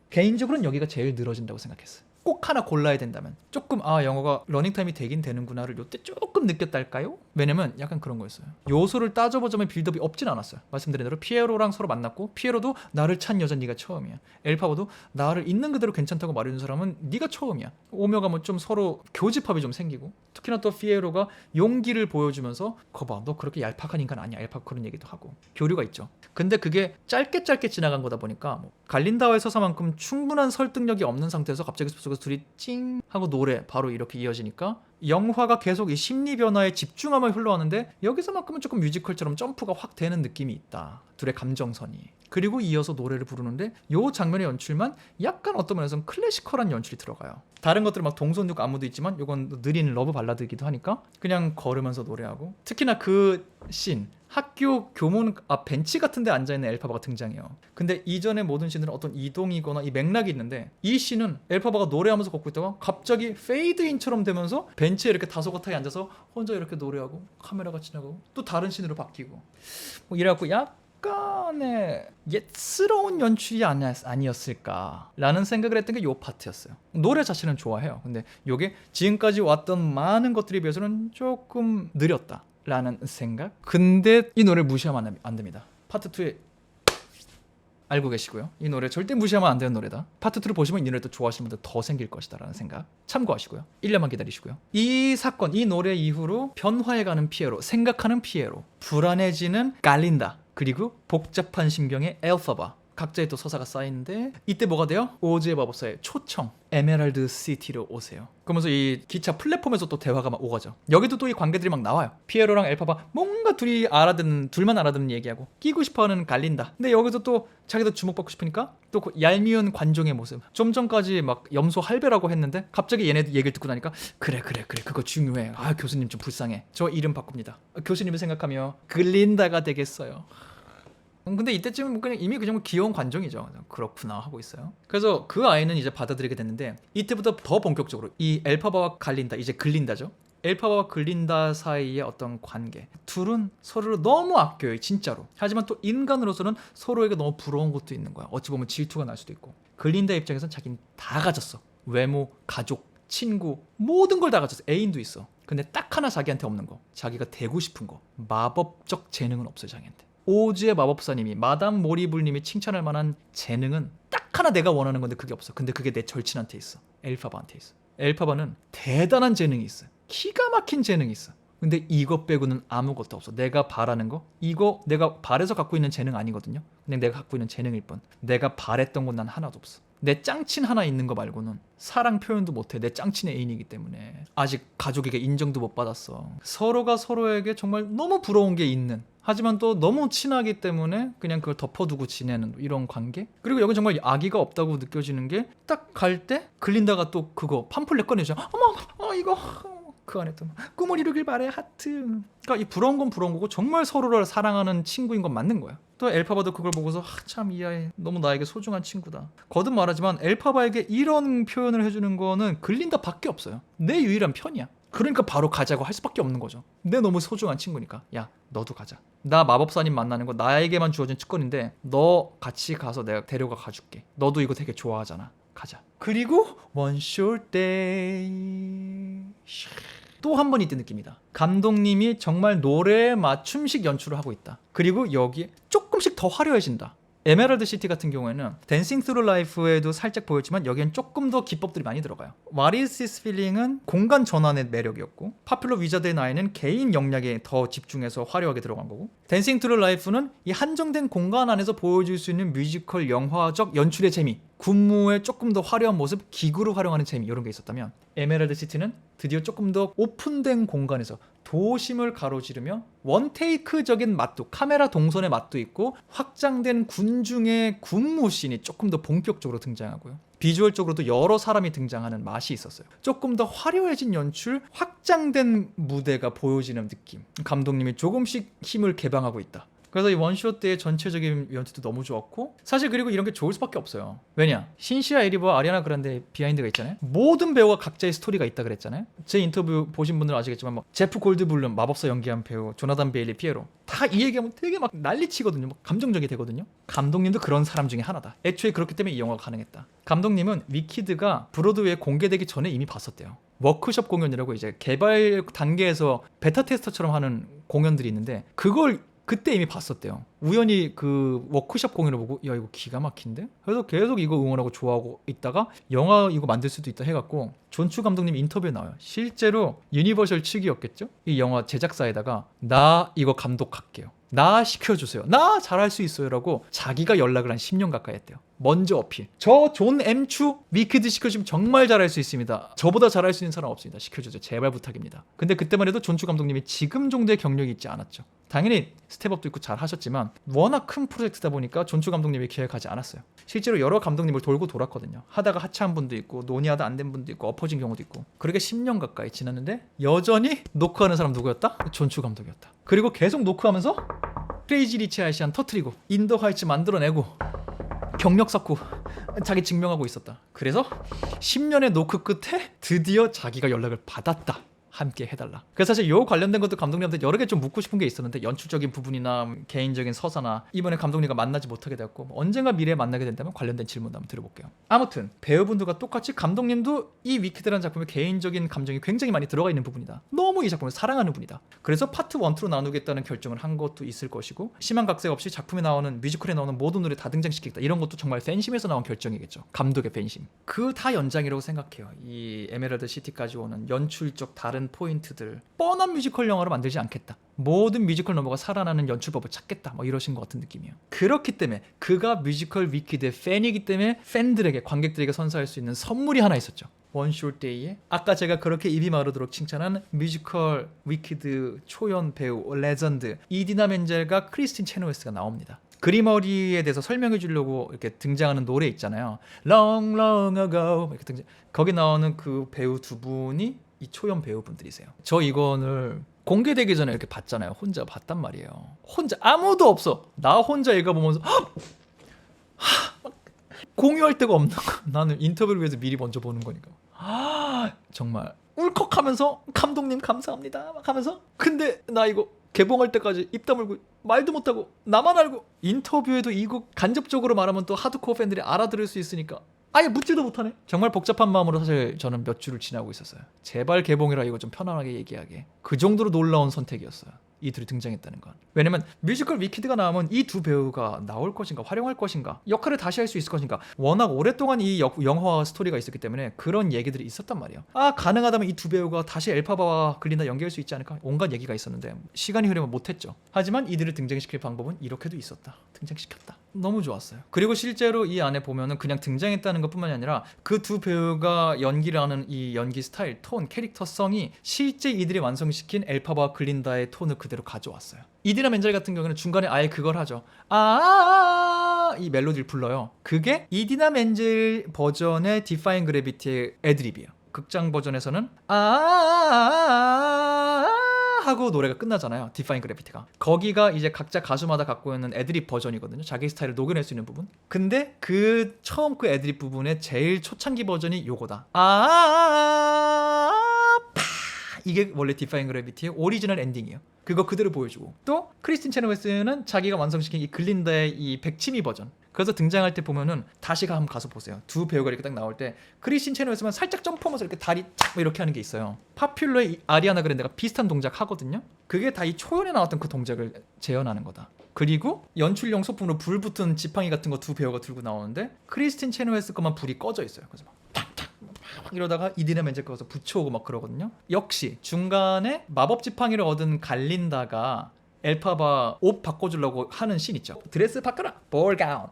개인적으로는 여기가 제일 늘어진다고 생각했어요. 꼭 하나 골라야 된다면 조금 영화가 러닝타임이 되긴 되는구나를 요때 조금 느꼈달까요? 왜냐면 약간 그런 거였어요. 요소를 따져보자면 빌드업이 없진 않았어요. 말씀드린 대로 피에로랑 서로 만났고 피에로도 나를 찬 여자 네가 처음이야. 엘파바도 나를 있는 그대로 괜찮다고 말해준 사람은 네가 처음이야. 오며가 뭐 좀 서로 교집합이 좀 생기고 특히나 또 피에로가 용기를 보여주면서 거봐 너 그렇게 얄팍한 인간 아니야. 엘파 그런 얘기도 하고 교류가 있죠. 근데 그게 짧게 지나간 거다 보니까 뭐 갈린다와의 서사만큼 충분한 설득력이 없는 상태에서 갑자기 숲속에서 둘이 찡 하고 노래 바로 이렇게 이어지니까 영화가 계속 이 심리 변화에 집중하며 흘러가는데 여기서만큼은 조금 뮤지컬처럼 점프가 확 되는 느낌이 있다. 둘의 감정선이. 그리고 이어서 노래를 부르는데 요 장면의 연출만 약간 어떤 면에서는 클래시컬한 연출이 들어가요. 다른 것들은 막 동선도 안무도 있지만 요건 느린 러브 발라드이기도 하니까 그냥 걸으면서 노래하고 특히나 그 씬 학교 교문 앞 벤치 같은 데 앉아있는 엘파바가 등장해요. 근데 이전의 모든 씬들은 어떤 이동이거나 이 맥락이 있는데 이 씬은 엘파바가 노래하면서 걷고 있다가 갑자기 페이드인처럼 되면서 벤치에 이렇게 다소곳하게 앉아서 혼자 이렇게 노래하고 카메라가 지나가고 또 다른 씬으로 바뀌고 뭐 이래갖고 약간의 옛스러운 연출이 아니었을까라는 생각을 했던 게 요 파트였어요. 노래 자체는 좋아해요. 근데 요게 지금까지 왔던 많은 것들에 비해서는 조금 느렸다 라는 생각. 근데 이 노래를 무시하면 안 됩니다. 파트 2에 알고 계시고요. 이 노래 절대 무시하면 안 되는 노래다. 파트 2를 보시면 이 노래 또 좋아하시는 분들 더 생길 것이다 라는 생각 참고하시고요. 1년만 기다리시고요. 이 사건, 이 노래 이후로 변화해가는 피에로, 생각하는 피에로, 불안해지는 갈린다, 그리고 복잡한 심경의 엘파바, 각자의 또 서사가 쌓이는데 이때 뭐가 돼요? 오즈의 마법사의 초청 에메랄드 시티로 오세요. 그러면서 이 기차 플랫폼에서 또 대화가 막 오가죠. 여기도 또 이 관계들이 막 나와요. 피에로랑 엘파바 뭔가 둘만 알아듣는 얘기하고 끼고 싶어하는 갈린다. 근데 여기서 또 자기도 주목받고 싶으니까 또 그 얄미운 관종의 모습. 좀 전까지 막 염소 할배라고 했는데 갑자기 얘네들 얘기를 듣고 나니까 그래 그거 중요해. 교수님 좀 불쌍해. 저 이름 바꿉니다. 교수님을 생각하며 글린다가 되겠어요. 근데 이때쯤은 그냥 이미 그냥 귀여운 관종이죠. 그렇구나 하고 있어요. 그래서 그 아이는 이제 받아들이게 됐는데 이때부터 더 본격적으로 이 엘파바와 갈린다, 이제 글린다죠. 엘파바와 글린다 사이의 어떤 관계, 둘은 서로를 너무 아껴요 진짜로. 하지만 또 인간으로서는 서로에게 너무 부러운 것도 있는 거야. 어찌 보면 질투가 날 수도 있고. 글린다 입장에서는 자기는 다 가졌어. 외모, 가족, 친구 모든 걸 다 가졌어. 애인도 있어. 근데 딱 하나 자기한테 없는 거, 자기가 되고 싶은 거, 마법적 재능은 없어요 자기한테. 오즈의 마법사님이 마담 모리블님이 칭찬할 만한 재능은 딱 하나 내가 원하는 건데 그게 없어. 근데 그게 내 절친한테 있어. 엘파바한테 있어. 엘파바는 대단한 재능이 있어. 기가 막힌 재능이 있어. 근데 이것 빼고는 아무것도 없어. 내가 바라는 거 이거 내가 바래서 갖고 있는 재능 아니거든요. 그냥 내가 갖고 있는 재능일 뿐. 내가 바랬던 건 난 하나도 없어. 내 짱친 하나 있는 거 말고는 사랑 표현도 못해. 내 짱친의 애인이기 때문에 아직 가족에게 인정도 못 받았어. 서로가 서로에게 정말 너무 부러운 게 있는, 하지만 또 너무 친하기 때문에 그냥 그걸 덮어두고 지내는 이런 관계. 그리고 여기 정말 아기가 없다고 느껴지는 게 딱 갈 때 글린다가 또 그거 팜플렛 꺼내죠. 어머 이거 그 안에 또 꿈을 이루길 바래 하트. 그러니까 이 부러운 건 부러운 거고 정말 서로를 사랑하는 친구인 건 맞는 거야. 또 엘파바도 그걸 보고서 참 이 아이 너무 나에게 소중한 친구다. 거듭 말하지만 엘파바에게 이런 표현을 해주는 거는 글린다 밖에 없어요. 내 유일한 편이야. 그러니까 바로 가자고 할 수밖에 없는 거죠. 내 너무 소중한 친구니까. 야, 너도 가자. 나 마법사님 만나는 거 나에게만 주어진 특권인데 너 같이 가서 내가 데려가 가줄게. 너도 이거 되게 좋아하잖아. 가자. 그리고 One Short Day 또 한 번 이때 느낍니다. 감독님이 정말 노래에 맞춤식 연출을 하고 있다. 그리고 여기에 조금씩 더 화려해진다. 에메랄드 시티 같은 경우에는 댄싱 스루 라이프에도 살짝 보였지만 여기엔 조금 더 기법들이 많이 들어가요. What is this feeling은 공간 전환의 매력이었고, 파퓰러 위자드의 나이는 개인 역량에 더 집중해서 화려하게 들어간 거고, 댄싱 스루 라이프는 이 한정된 공간 안에서 보여줄 수 있는 뮤지컬 영화적 연출의 재미, 군무의 조금 더 화려한 모습, 기구를 활용하는 재미, 이런 게 있었다면 에메랄드 시티는 드디어 조금 더 오픈된 공간에서 도심을 가로지르며 원테이크적인 맛도, 카메라 동선의 맛도 있고, 확장된 군중의 군무 씬이 조금 더 본격적으로 등장하고요. 비주얼적으로도 여러 사람이 등장하는 맛이 있었어요. 조금 더 화려해진 연출, 확장된 무대가 보여지는 느낌. 감독님이 조금씩 힘을 개방하고 있다. 그래서 이 원쇼 때의 전체적인 연출도 너무 좋았고, 사실 그리고 이런 게 좋을 수밖에 없어요. 왜냐? 신시아 에리버와 아리아나 그란데 비하인드가 있잖아요. 모든 배우가 각자의 스토리가 있다 그랬잖아요. 제 인터뷰 보신 분들은 아시겠지만 막 제프 골드블룸 마법사 연기한 배우, 조나단 베일리 피에로 다 이 얘기하면 되게 막 난리치거든요. 막 감정적이 되거든요. 감독님도 그런 사람 중에 하나다. 애초에 그렇기 때문에 이 영화가 가능했다. 감독님은 위키드가 브로드웨이에 공개되기 전에 이미 봤었대요. 워크숍 공연이라고 이제 개발 단계에서 베타 테스터처럼 하는 공연들이 있는데 그걸 그때 이미 봤었대요. 우연히 그 워크숍 공연을 보고 야 이거 기가 막힌데? 그래서 계속 이거 응원하고 좋아하고 있다가 영화 이거 만들 수도 있다 해갖고 존추 감독님 인터뷰에 나와요. 실제로 유니버셜 측이었겠죠? 이 영화 제작사에다가 나 이거 감독할게요. 나 시켜주세요. 나 잘할 수 있어요. 라고 자기가 연락을 한 10년 가까이 했대요. 먼저 어필. 저 존 엠추 위키드 시켜주면 정말 잘할 수 있습니다. 저보다 잘할 수 있는 사람 없습니다. 시켜주세요. 제발 부탁입니다. 근데 그때만 해도 존추 감독님이 지금 정도의 경력이 있지 않았죠. 당연히 스텝업도 있고 잘 하셨지만 워낙 큰 프로젝트다 보니까 존추 감독님이 기획하지 않았어요. 실제로 여러 감독님을 돌고 돌았거든요. 하다가 하차한 분도 있고 논의하다 안 된 분도 있고 엎어진 경우도 있고. 그렇게 10년 가까이 지났는데 여전히 노크하는 사람 누구였다? 존추 감독이었다. 그리고 계속 노크하면서 크레이지 리치 아시안 터트리고 인더 하이츠 만들어내고 경력 쌓고 자기 증명하고 있었다. 그래서 10년의 노크 끝에 드디어 자기가 연락을 받았다. 함께 해달라. 그래서 사실 요 관련된 것도 감독님한테 여러 개 좀 묻고 싶은 게 있었는데 연출적인 부분이나 개인적인 서사나 이번에 감독님과 만나지 못하게 되었고 언젠가 미래에 만나게 된다면 관련된 질문도 한번 드려볼게요. 아무튼 배우분들과 똑같이 감독님도 이 위키드라는 작품에 개인적인 감정이 굉장히 많이 들어가 있는 부분이다. 너무 이 작품을 사랑하는 분이다. 그래서 파트 1, 2로 나누겠다는 결정을 한 것도 있을 것이고 심한 각색 없이 작품에 나오는 뮤지컬에 나오는 모든 노래 다 등장시키겠다. 이런 것도 정말 팬심에서 나온 결정이겠죠. 감독의 팬심. 그 다 연장이라고 생각해요. 이 에메랄드 시티까지 오는 연출적 다른 포인트들. 뻔한 뮤지컬 영화로 만들지 않겠다. 모든 뮤지컬 넘버가 살아나는 연출법을 찾겠다. 뭐 이러신 것 같은 느낌이에요. 그렇기 때문에 그가 뮤지컬 위키드의 팬이기 때문에 팬들에게 관객들에게 선사할 수 있는 선물이 하나 있었죠. One Short Day에 아까 제가 그렇게 입이 마르도록 칭찬한 뮤지컬 위키드 초연 배우 레전드 이디나 멘젤과 크리스틴 체노웨스가 나옵니다. 그리머리에 대해서 설명해 주려고 이렇게 등장하는 노래 있잖아요. Long long ago 이렇게 등장. 거기 나오는 그 배우 두 분이 이 초연 배우분들이세요. 저 이거를 공개되기 전에 이렇게 봤잖아요. 혼자 봤단 말이에요. 혼자 아무도 없어. 나 혼자 읽어보면서 공유할 데가 없는 거. 나는 인터뷰를 위해서 미리 먼저 보는 거니까. 정말 울컥하면서 감독님 감사합니다 막 하면서 근데 나 이거 개봉할 때까지 입 다물고 말도 못하고 나만 알고 인터뷰에도 이거 간접적으로 말하면 또 하드코어 팬들이 알아들을 수 있으니까 아예 묻지도 못하네. 정말 복잡한 마음으로 사실 저는 몇 주를 지나고 있었어요. 제발 개봉이라 이거 좀 편안하게 얘기하게. 그 정도로 놀라운 선택이었어요. 이 둘이 등장했다는 건. 왜냐면 뮤지컬 위키드가 나오면 이 두 배우가 나올 것인가 활용할 것인가 역할을 다시 할 수 있을 것인가 워낙 오랫동안 이 영화와 스토리가 있었기 때문에 그런 얘기들이 있었단 말이에요. 가능하다면 이 두 배우가 다시 엘파바와 글린다 연기할 수 있지 않을까 온갖 얘기가 있었는데 시간이 흐르면 못했죠. 하지만 이들을 등장시킬 방법은 이렇게도 있었다. 등장시켰다. 너무 좋았어요. 그리고 실제로 이 안에 보면은 그냥 등장했다는 것뿐만이 아니라 그 두 배우가 연기를 하는 이 연기 스타일, 톤, 캐릭터성이 실제 이들이 완성시킨 엘파바와 글린다의 톤을 그대로 가져왔어요. 이디나 멘젤 같은 경우는 중간에 아예 그걸 하죠. 이 멜로디를 불러요. 그게 이디나 멘젤 버전의 Defying Gravity의 애드립이에요. 극장 버전에서는 하고 노래가 끝나잖아요. Defying Gravity가. 거기가 이제 각자 가수마다 갖고 있는 애드립 버전이거든요. 자기 스타일을 녹여낼 수 있는 부분. 근데 그 처음 그 애드립 부분의 제일 초창기 버전이 요거다. 이게 원래 디파잉 그래비티의 오리지널 엔딩이에요. 그거 그대로 보여주고 또 크리스틴 체너웨스는 자기가 완성시킨 이 글린다의 이 백치미 버전 그래서 등장할 때 보면은 다시 한번 가서 보세요. 두 배우가 이렇게 딱 나올 때 크리스틴 체너웨스만 살짝 점프하면서 이렇게 다리 탁 이렇게 하는 게 있어요. 파퓰러의 이 아리아나 그랜데가 비슷한 동작 하거든요. 그게 다 이 초연에 나왔던 그 동작을 재현하는 거다. 그리고 연출용 소품으로 불 붙은 지팡이 같은 거 두 배우가 들고 나오는데 크리스틴 체너웨스 것만 불이 꺼져 있어요. 그래서 막 막 이러다가 이디나 멘젤 거기서 붙여오고 막 그러거든요. 역시 중간에 마법 지팡이를 얻은 갈린다가 엘파바 옷 바꿔주려고 하는 씬 있죠. 드레스 바꿔라 볼 가운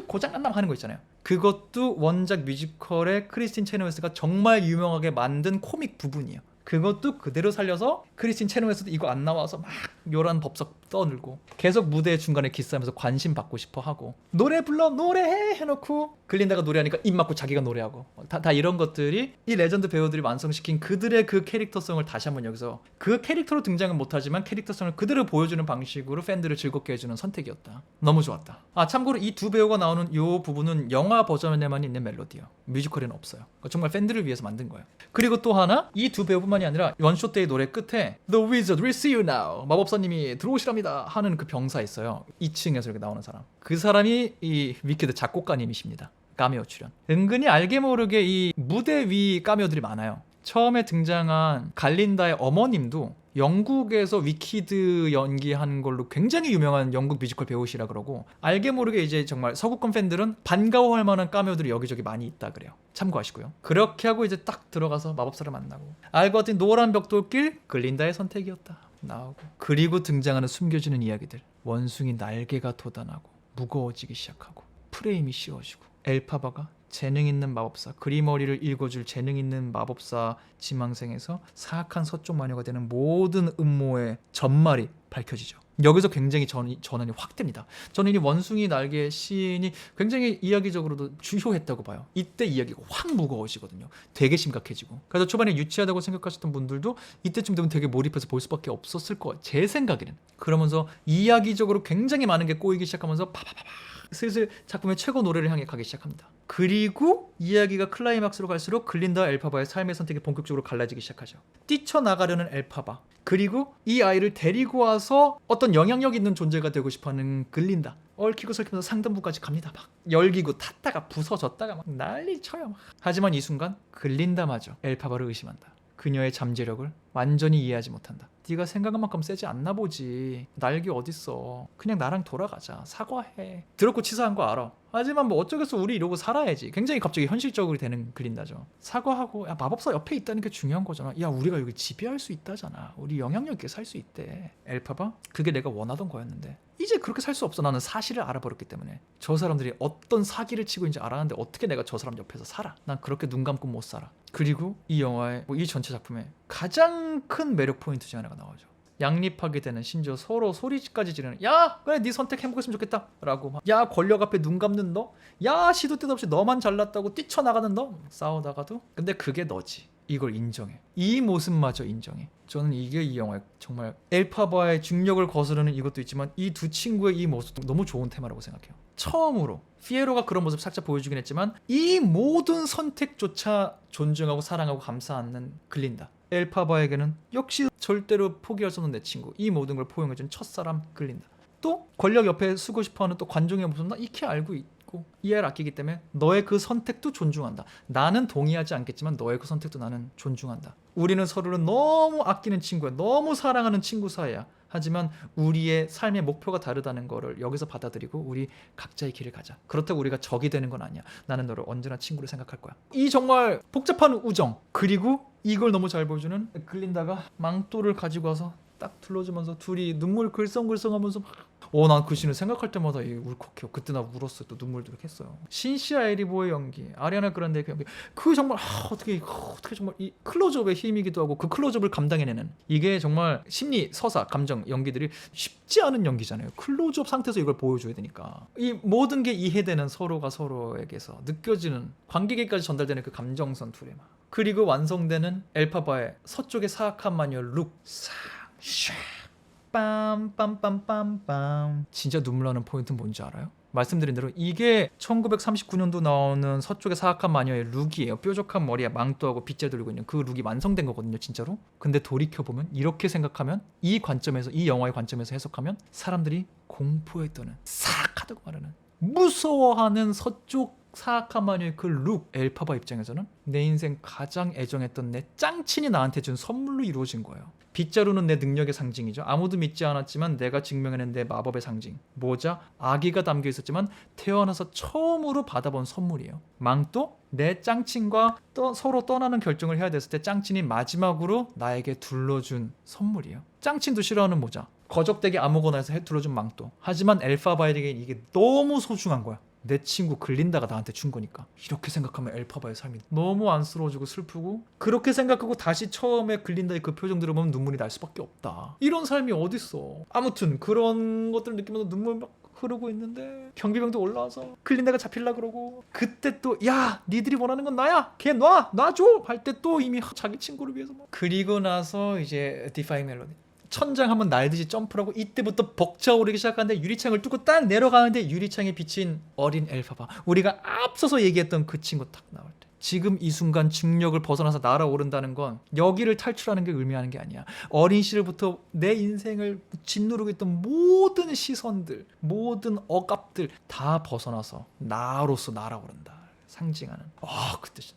고장난다 하는 거 있잖아요. 그것도 원작 뮤지컬의 크리스틴 체너웨스가 정말 유명하게 만든 코믹 부분이에요. 그것도 그대로 살려서 크리스틴 체너웨스도 이거 안 나와서 막 요란 법석 떠들고 계속 무대 중간에 기싸면서 관심 받고 싶어 하고 노래 불러 노래해 해놓고 글린다가 노래하니까 입 막고 자기가 노래하고 다 이런 것들이 이 레전드 배우들이 완성시킨 그들의 그 캐릭터성을 다시 한번 여기서 그 캐릭터로 등장은 못하지만 캐릭터성을 그대로 보여주는 방식으로 팬들을 즐겁게 해주는 선택이었다. 너무 좋았다. 참고로 이 두 배우가 나오는 요 부분은 영화 버전에만 있는 멜로디예요. 뮤지컬에는 없어요. 정말 팬들을 위해서 만든 거예요. 그리고 또 하나 이 두 배우뿐만이 아니라 원쇼 때의 노래 끝에 The Wizard will see you now 마법사님이 들어오시랍니다 하는 그 병사 있어요. 2층에서 이렇게 나오는 사람. 그 사람이 이 위키드 작곡가님이십니다. 카메오 출연. 은근히 알게 모르게 이 무대 위 카메오들이 많아요. 처음에 등장한 갈린다의 어머님도 영국에서 위키드 연기한 걸로 굉장히 유명한 영국 뮤지컬 배우시라 그러고 알게 모르게 이제 정말 서구권 팬들은 반가워할 만한 카메오들이 여기저기 많이 있다 그래요. 참고하시고요. 그렇게 하고 이제 딱 들어가서 마법사를 만나고 알고 봤더니 노란 벽돌길 글린다의 선택이었다 나오고 그리고 등장하는 숨겨지는 이야기들 원숭이 날개가 돋아나고 무거워지기 시작하고 프레임이 씌워지고 엘파바가 재능 있는 마법사 그리머리를 읽어줄 재능 있는 마법사 지망생에서 사악한 서쪽 마녀가 되는 모든 음모의 전말이 밝혀지죠. 여기서 굉장히 전환이 확 됩니다. 저는 이 원숭이 날개 시인이 굉장히 이야기적으로도 주효했다고 봐요. 이때 이야기가 확 무거워지거든요. 되게 심각해지고. 그래서 초반에 유치하다고 생각하셨던 분들도 이때쯤 되면 되게 몰입해서 볼 수밖에 없었을 거예요. 제 생각에는. 그러면서 이야기적으로 굉장히 많은 게 꼬이기 시작하면서 파파파파 슬슬 작품의 최고 노래를 향해 가기 시작합니다. 그리고 이야기가 클라이막스로 갈수록 글린다와 엘파바의 삶의 선택이 본격적으로 갈라지기 시작하죠. 뛰쳐나가려는 엘파바 그리고 이 아이를 데리고 와서 어떤 영향력 있는 존재가 되고 싶어하는 글린다. 얽히고 설키면서 상단부까지 갑니다. 막 열기고 탔다가 부서졌다가 막 난리 쳐요. 막. 하지만 이 순간 글린다마저 엘파바를 의심한다. 그녀의 잠재력을 완전히 이해하지 못한다. 네가 생각한 만큼 세지 않나 보지. 날개 어딨어. 그냥 나랑 돌아가자. 사과해. 더럽고 치사한 거 알아. 하지만 뭐 어쩌겠어 우리 이러고 살아야지. 굉장히 갑자기 현실적으로 되는 글린다죠. 사과하고 야 마법사 옆에 있다는 게 중요한 거잖아. 야 우리가 여기 지배할 수 있다잖아. 우리 영향력 있게 살 수 있대. 엘파바? 그게 내가 원하던 거였는데 이제 그렇게 살 수 없어. 나는 사실을 알아버렸기 때문에. 저 사람들이 어떤 사기를 치고 있는지 알았는데 어떻게 내가 저 사람 옆에서 살아. 난 그렇게 눈 감고 못 살아. 그리고 이 영화의 이 전체 작품의 가장 큰 매력 포인트 중 하나가 나오죠. 양립하게 되는 심지어 서로 소리까지 지르는 야 그래 네 선택 해보겠으면 좋겠다 라고 막, 야 권력 앞에 눈 감는 너 야 시도 때도 없이 너만 잘났다고 뛰쳐나가는 너 싸우다가도 근데 그게 너지 이걸 인정해 이 모습마저 인정해 저는 이게 이 영화의 정말 엘파바의 중력을 거스르는 이것도 있지만 이 두 친구의 이 모습도 너무 좋은 테마라고 생각해요. 처음으로 피에로가 그런 모습 살짝 보여주긴 했지만 이 모든 선택조차 존중하고 사랑하고 감싸 안는 글린다. 엘파바에게는 역시 절대로 포기할 수 없는 내 친구 이 모든 걸 포용해준 첫사람 글린다. 또 권력 옆에 쓰고 싶어하는 또 관종의 모습 나 익히 알고 있고 이해를 아끼기 때문에 너의 그 선택도 존중한다. 나는 동의하지 않겠지만 너의 그 선택도 나는 존중한다. 우리는 서로를 너무 아끼는 친구야. 너무 사랑하는 친구 사이야. 하지만 우리의 삶의 목표가 다르다는 거를 여기서 받아들이고 우리 각자의 길을 가자. 그렇다고 우리가 적이 되는 건 아니야. 나는 너를 언제나 친구로 생각할 거야. 이 정말 복잡한 우정 그리고 이걸 너무 잘 보여주는 글린다가 망토를 가지고 와서 딱 둘러주면서 둘이 눈물 글썽글썽하면서 난 그 씬을 생각할 때마다 울컥해요. 그때 나 울었어요. 또 눈물도 이렇게 했어요. 신시아 에리보의 연기, 아리아나 그란데의 그 연기, 그 정말 어떻게 정말 이 클로즈업의 힘이기도 하고 그 클로즈업을 감당해내는 이게 정말 심리, 서사, 감정 연기들이 쉽지 않은 연기잖아요. 클로즈업 상태에서 이걸 보여줘야 되니까 이 모든 게 이해되는 서로가 서로에게서 느껴지는 관객에게까지 전달되는 그 감정선 둘의 막 그리고 완성되는 엘파바의 서쪽의 사악한 마녀 룩 싹 샤 빰빰빰빰빰 진짜 눈물 나는 포인트는 뭔지 알아요? 말씀드린 대로 이게 1939년도 나오는 서쪽의 사악한 마녀의 룩이에요. 뾰족한 머리에 망토하고 빗질 돌리고 있는 그 룩이 완성된 거거든요, 진짜로. 근데 돌이켜보면 이렇게 생각하면 이 관점에서, 이 영화의 관점에서 해석하면 사람들이 공포에 떠는, 사악하다고 말하는, 무서워하는 서쪽 사악한 마녀의 그 룩, 엘파바 입장에서는 내 인생 가장 애정했던 내 짱친이 나한테 준 선물로 이루어진 거예요. 빗자루는 내 능력의 상징이죠. 아무도 믿지 않았지만 내가 증명해낸 내 마법의 상징. 모자, 아기가 담겨 있었지만 태어나서 처음으로 받아본 선물이에요. 망토, 내 짱친과 서로 떠나는 결정을 해야 됐을 때 짱친이 마지막으로 나에게 둘러준 선물이에요. 짱친도 싫어하는 모자, 거적대게 아무거나 해서 둘러준 망토. 하지만 엘파바에게 이게 너무 소중한 거야. 내 친구 글린다가 나한테 준 거니까. 이렇게 생각하면 엘파바의 삶이 너무 안쓰러워지고 슬프고, 그렇게 생각하고 다시 처음에 글린다의 그 표정 들어보면 눈물이 날 수밖에 없다. 이런 삶이 어딨어. 아무튼 그런 것들을 느끼면서 눈물 막 흐르고 있는데 경비병도 올라와서 글린다가 잡힐라 그러고, 그때 또 야 니들이 원하는 건 나야, 걔 놔줘 할 때 또 이미 자기 친구를 위해서 막. 그리고 나서 이제 디파잉 멜로디, 천장 한번 날듯이 점프를 하고 이때부터 벅차오르기 시작하는데 유리창을 뚫고 딱 내려가는데 유리창에 비친 어린 엘파바, 우리가 앞서서 얘기했던 그 친구 딱 나올 때, 지금 이 순간 중력을 벗어나서 날아오른다는 건 여기를 탈출하는 게 의미하는 게 아니야. 어린 시절부터 내 인생을 짓누르고 있던 모든 시선들, 모든 억압들 다 벗어나서 나로서 날아오른다 상징하는 그 뜻이.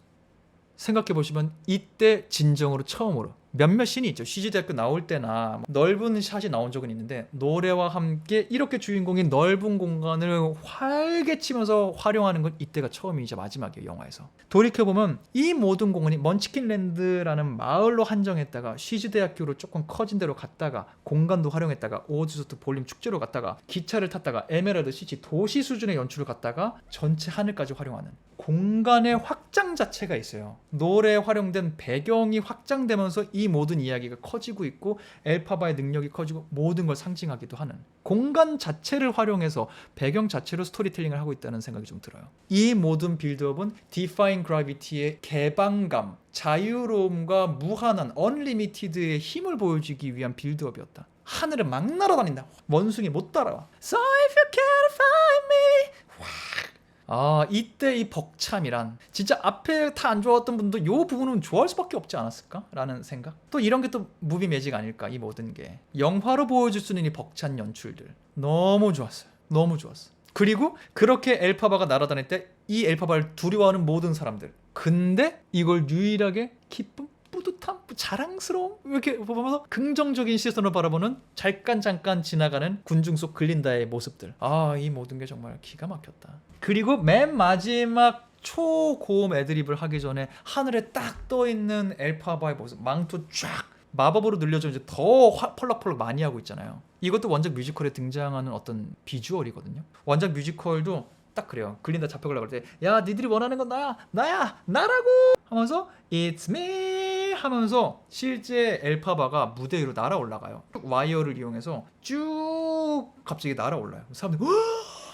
생각해보시면 이때 진정으로 처음으로 몇몇 씬이 있죠. CG대학교 나올 때나 넓은 샷이 나온 적은 있는데, 노래와 함께 이렇게 주인공이 넓은 공간을 활개치면서 활용하는 건 이때가 처음이자 마지막이에요, 영화에서. 돌이켜보면 이 모든 공간이 먼치킨랜드라는 마을로 한정했다가 CG대학교로 조금 커진 데로 갔다가 공간도 활용했다가 오즈소트 볼륨 축제로 갔다가 기차를 탔다가 에메랄드 시티 도시 수준의 연출을 갔다가 전체 하늘까지 활용하는 공간의 확장 자체가 있어요. 노래에 활용된 배경이 확장되면서 이 모든 이야기가 커지고 있고 엘파바의 능력이 커지고 모든 걸 상징하기도 하는 공간 자체를 활용해서 배경 자체로 스토리텔링을 하고 있다는 생각이 좀 들어요. 이 모든 빌드업은 Defying Gravity의 개방감, 자유로움과 무한한 언리미티드의 힘을 보여주기 위한 빌드업이었다. 하늘에 막 날아다닌다. 원숭이 못 따라와. So if you can't find me, 이때 이 벅참이란, 진짜 앞에 다 안 좋아했던 분도 이 부분은 좋아할 수밖에 없지 않았을까? 라는 생각. 또 이런 게 또 무비 매직 아닐까? 이 모든 게 영화로 보여줄 수 있는 이 벅찬 연출들 너무 좋았어요. 너무 좋았어. 그리고 그렇게 엘파바가 날아다닐 때 이 엘파바를 두려워하는 모든 사람들, 근데 이걸 유일하게 기쁨, 뿌듯함, 자랑스러움 이렇게 보면서 긍정적인 시선으로 바라보는 잠깐 지나가는 군중 속 글린다의 모습들. 이 모든 게 정말 기가 막혔다. 그리고 맨 마지막 초고음 애드립을 하기 전에 하늘에 딱 떠있는 엘파바의 모습, 망토 쫙 마법으로 늘려져 이제 더 펄럭펄럭 많이 하고 있잖아요. 이것도 원작 뮤지컬에 등장하는 어떤 비주얼이거든요. 원작 뮤지컬도 딱 그래요. 글린다 잡혀가려고 할 때 야 니들이 원하는 건 나야 나라고 하면서 It's me 하면서 실제 엘파바가 무대 위로 날아올라가요. 와이어를 이용해서 쭉 갑자기 날아올라요. 사람들이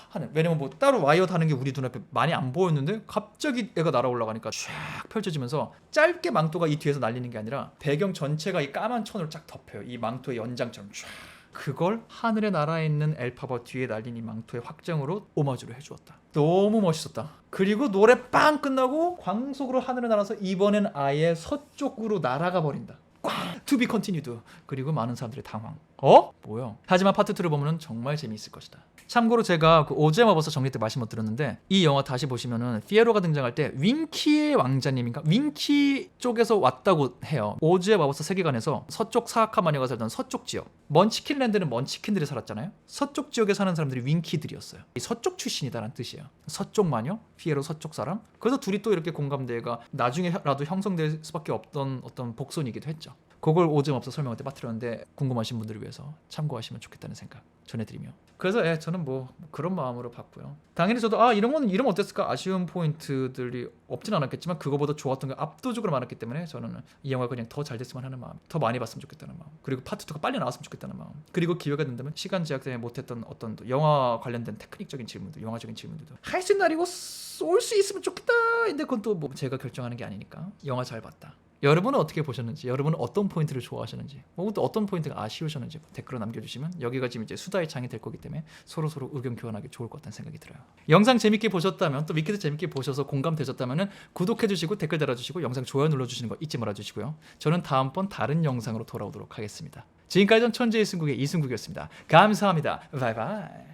하는, 왜냐면 뭐 따로 와이어 다는 게 우리 눈앞에 많이 안 보였는데 갑자기 애가 날아올라가니까 쫙 펼쳐지면서 짧게 망토가 이 뒤에서 날리는 게 아니라 배경 전체가 이 까만 천으로 쫙 덮여요. 이 망토의 연장처럼 쫙. 그걸 하늘에 날아있는 엘파바 뒤에 날린 이 망토의 확장으로 오마주를 해주었다. 너무 멋있었다. 그리고 노래 빵 끝나고 광속으로 하늘에 날아서 이번엔 아예 서쪽으로 날아가 버린다. 꽝! To be continued. 그리고 많은 사람들의 당황. 뭐야? 하지만 파트 2를 보면 정말 재미있을 것이다. 참고로 제가 그 오즈의 마법사 정리 때 말씀 못 드렸는데, 이 영화 다시 보시면은 피에로가 등장할 때 윙키의 왕자님인가? 윙키 쪽에서 왔다고 해요. 오즈의 마법사 세계관에서 서쪽 사악한 마녀가 살던 서쪽 지역, 먼치킨랜드는 먼치킨들이 살았잖아요. 서쪽 지역에 사는 사람들이 윙키들이었어요. 이 서쪽 출신이다라는 뜻이에요. 서쪽 마녀, 피에로 서쪽 사람. 그래서 둘이 또 이렇게 공감대가 나중에라도 형성될 수밖에 없던 어떤 복선이기도 했죠. 그걸 오즈의 마법사 설명할 때 빠뜨렸는데 궁금하신 분들을 위해서 참고하시면 좋겠다는 생각 전해드리며, 그래서 저는 뭐 그런 마음으로 봤고요. 당연히 저도 이런 건 이러면 어땠을까 아쉬운 포인트들이 없진 않았겠지만 그거보다 좋았던 게 압도적으로 많았기 때문에 저는 이 영화가 그냥 더 잘 됐으면 하는 마음, 더 많이 봤으면 좋겠다는 마음, 그리고 파트 2가 빨리 나왔으면 좋겠다는 마음, 그리고 기회가 된다면 시간 제약 때문에 못했던 어떤 영화 관련된 테크닉적인 질문들, 영화적인 질문들도 할 수 있는 날이고 올 수 있으면 좋겠다. 근데 그건 또 뭐 제가 결정하는 게 아니니까 영화 잘 봤다. 여러분은 어떻게 보셨는지, 여러분은 어떤 포인트를 좋아하셨는지, 뭐 또 어떤 포인트가 아쉬우셨는지 댓글로 남겨주시면 여기가 지금 이제 수다의 창이 될 거기 때문에 서로 의견 교환하기 좋을 것 같다는 생각이 들어요. 영상 재밌게 보셨다면, 또 위키드 재밌게 보셔서 공감되셨다면은 구독해주시고 댓글 달아주시고 영상 좋아요 눌러주시는 거 잊지 말아주시고요. 저는 다음번 다른 영상으로 돌아오도록 하겠습니다. 지금까지 전 천재의 승국의 이승국이었습니다. 감사합니다. 바이바이.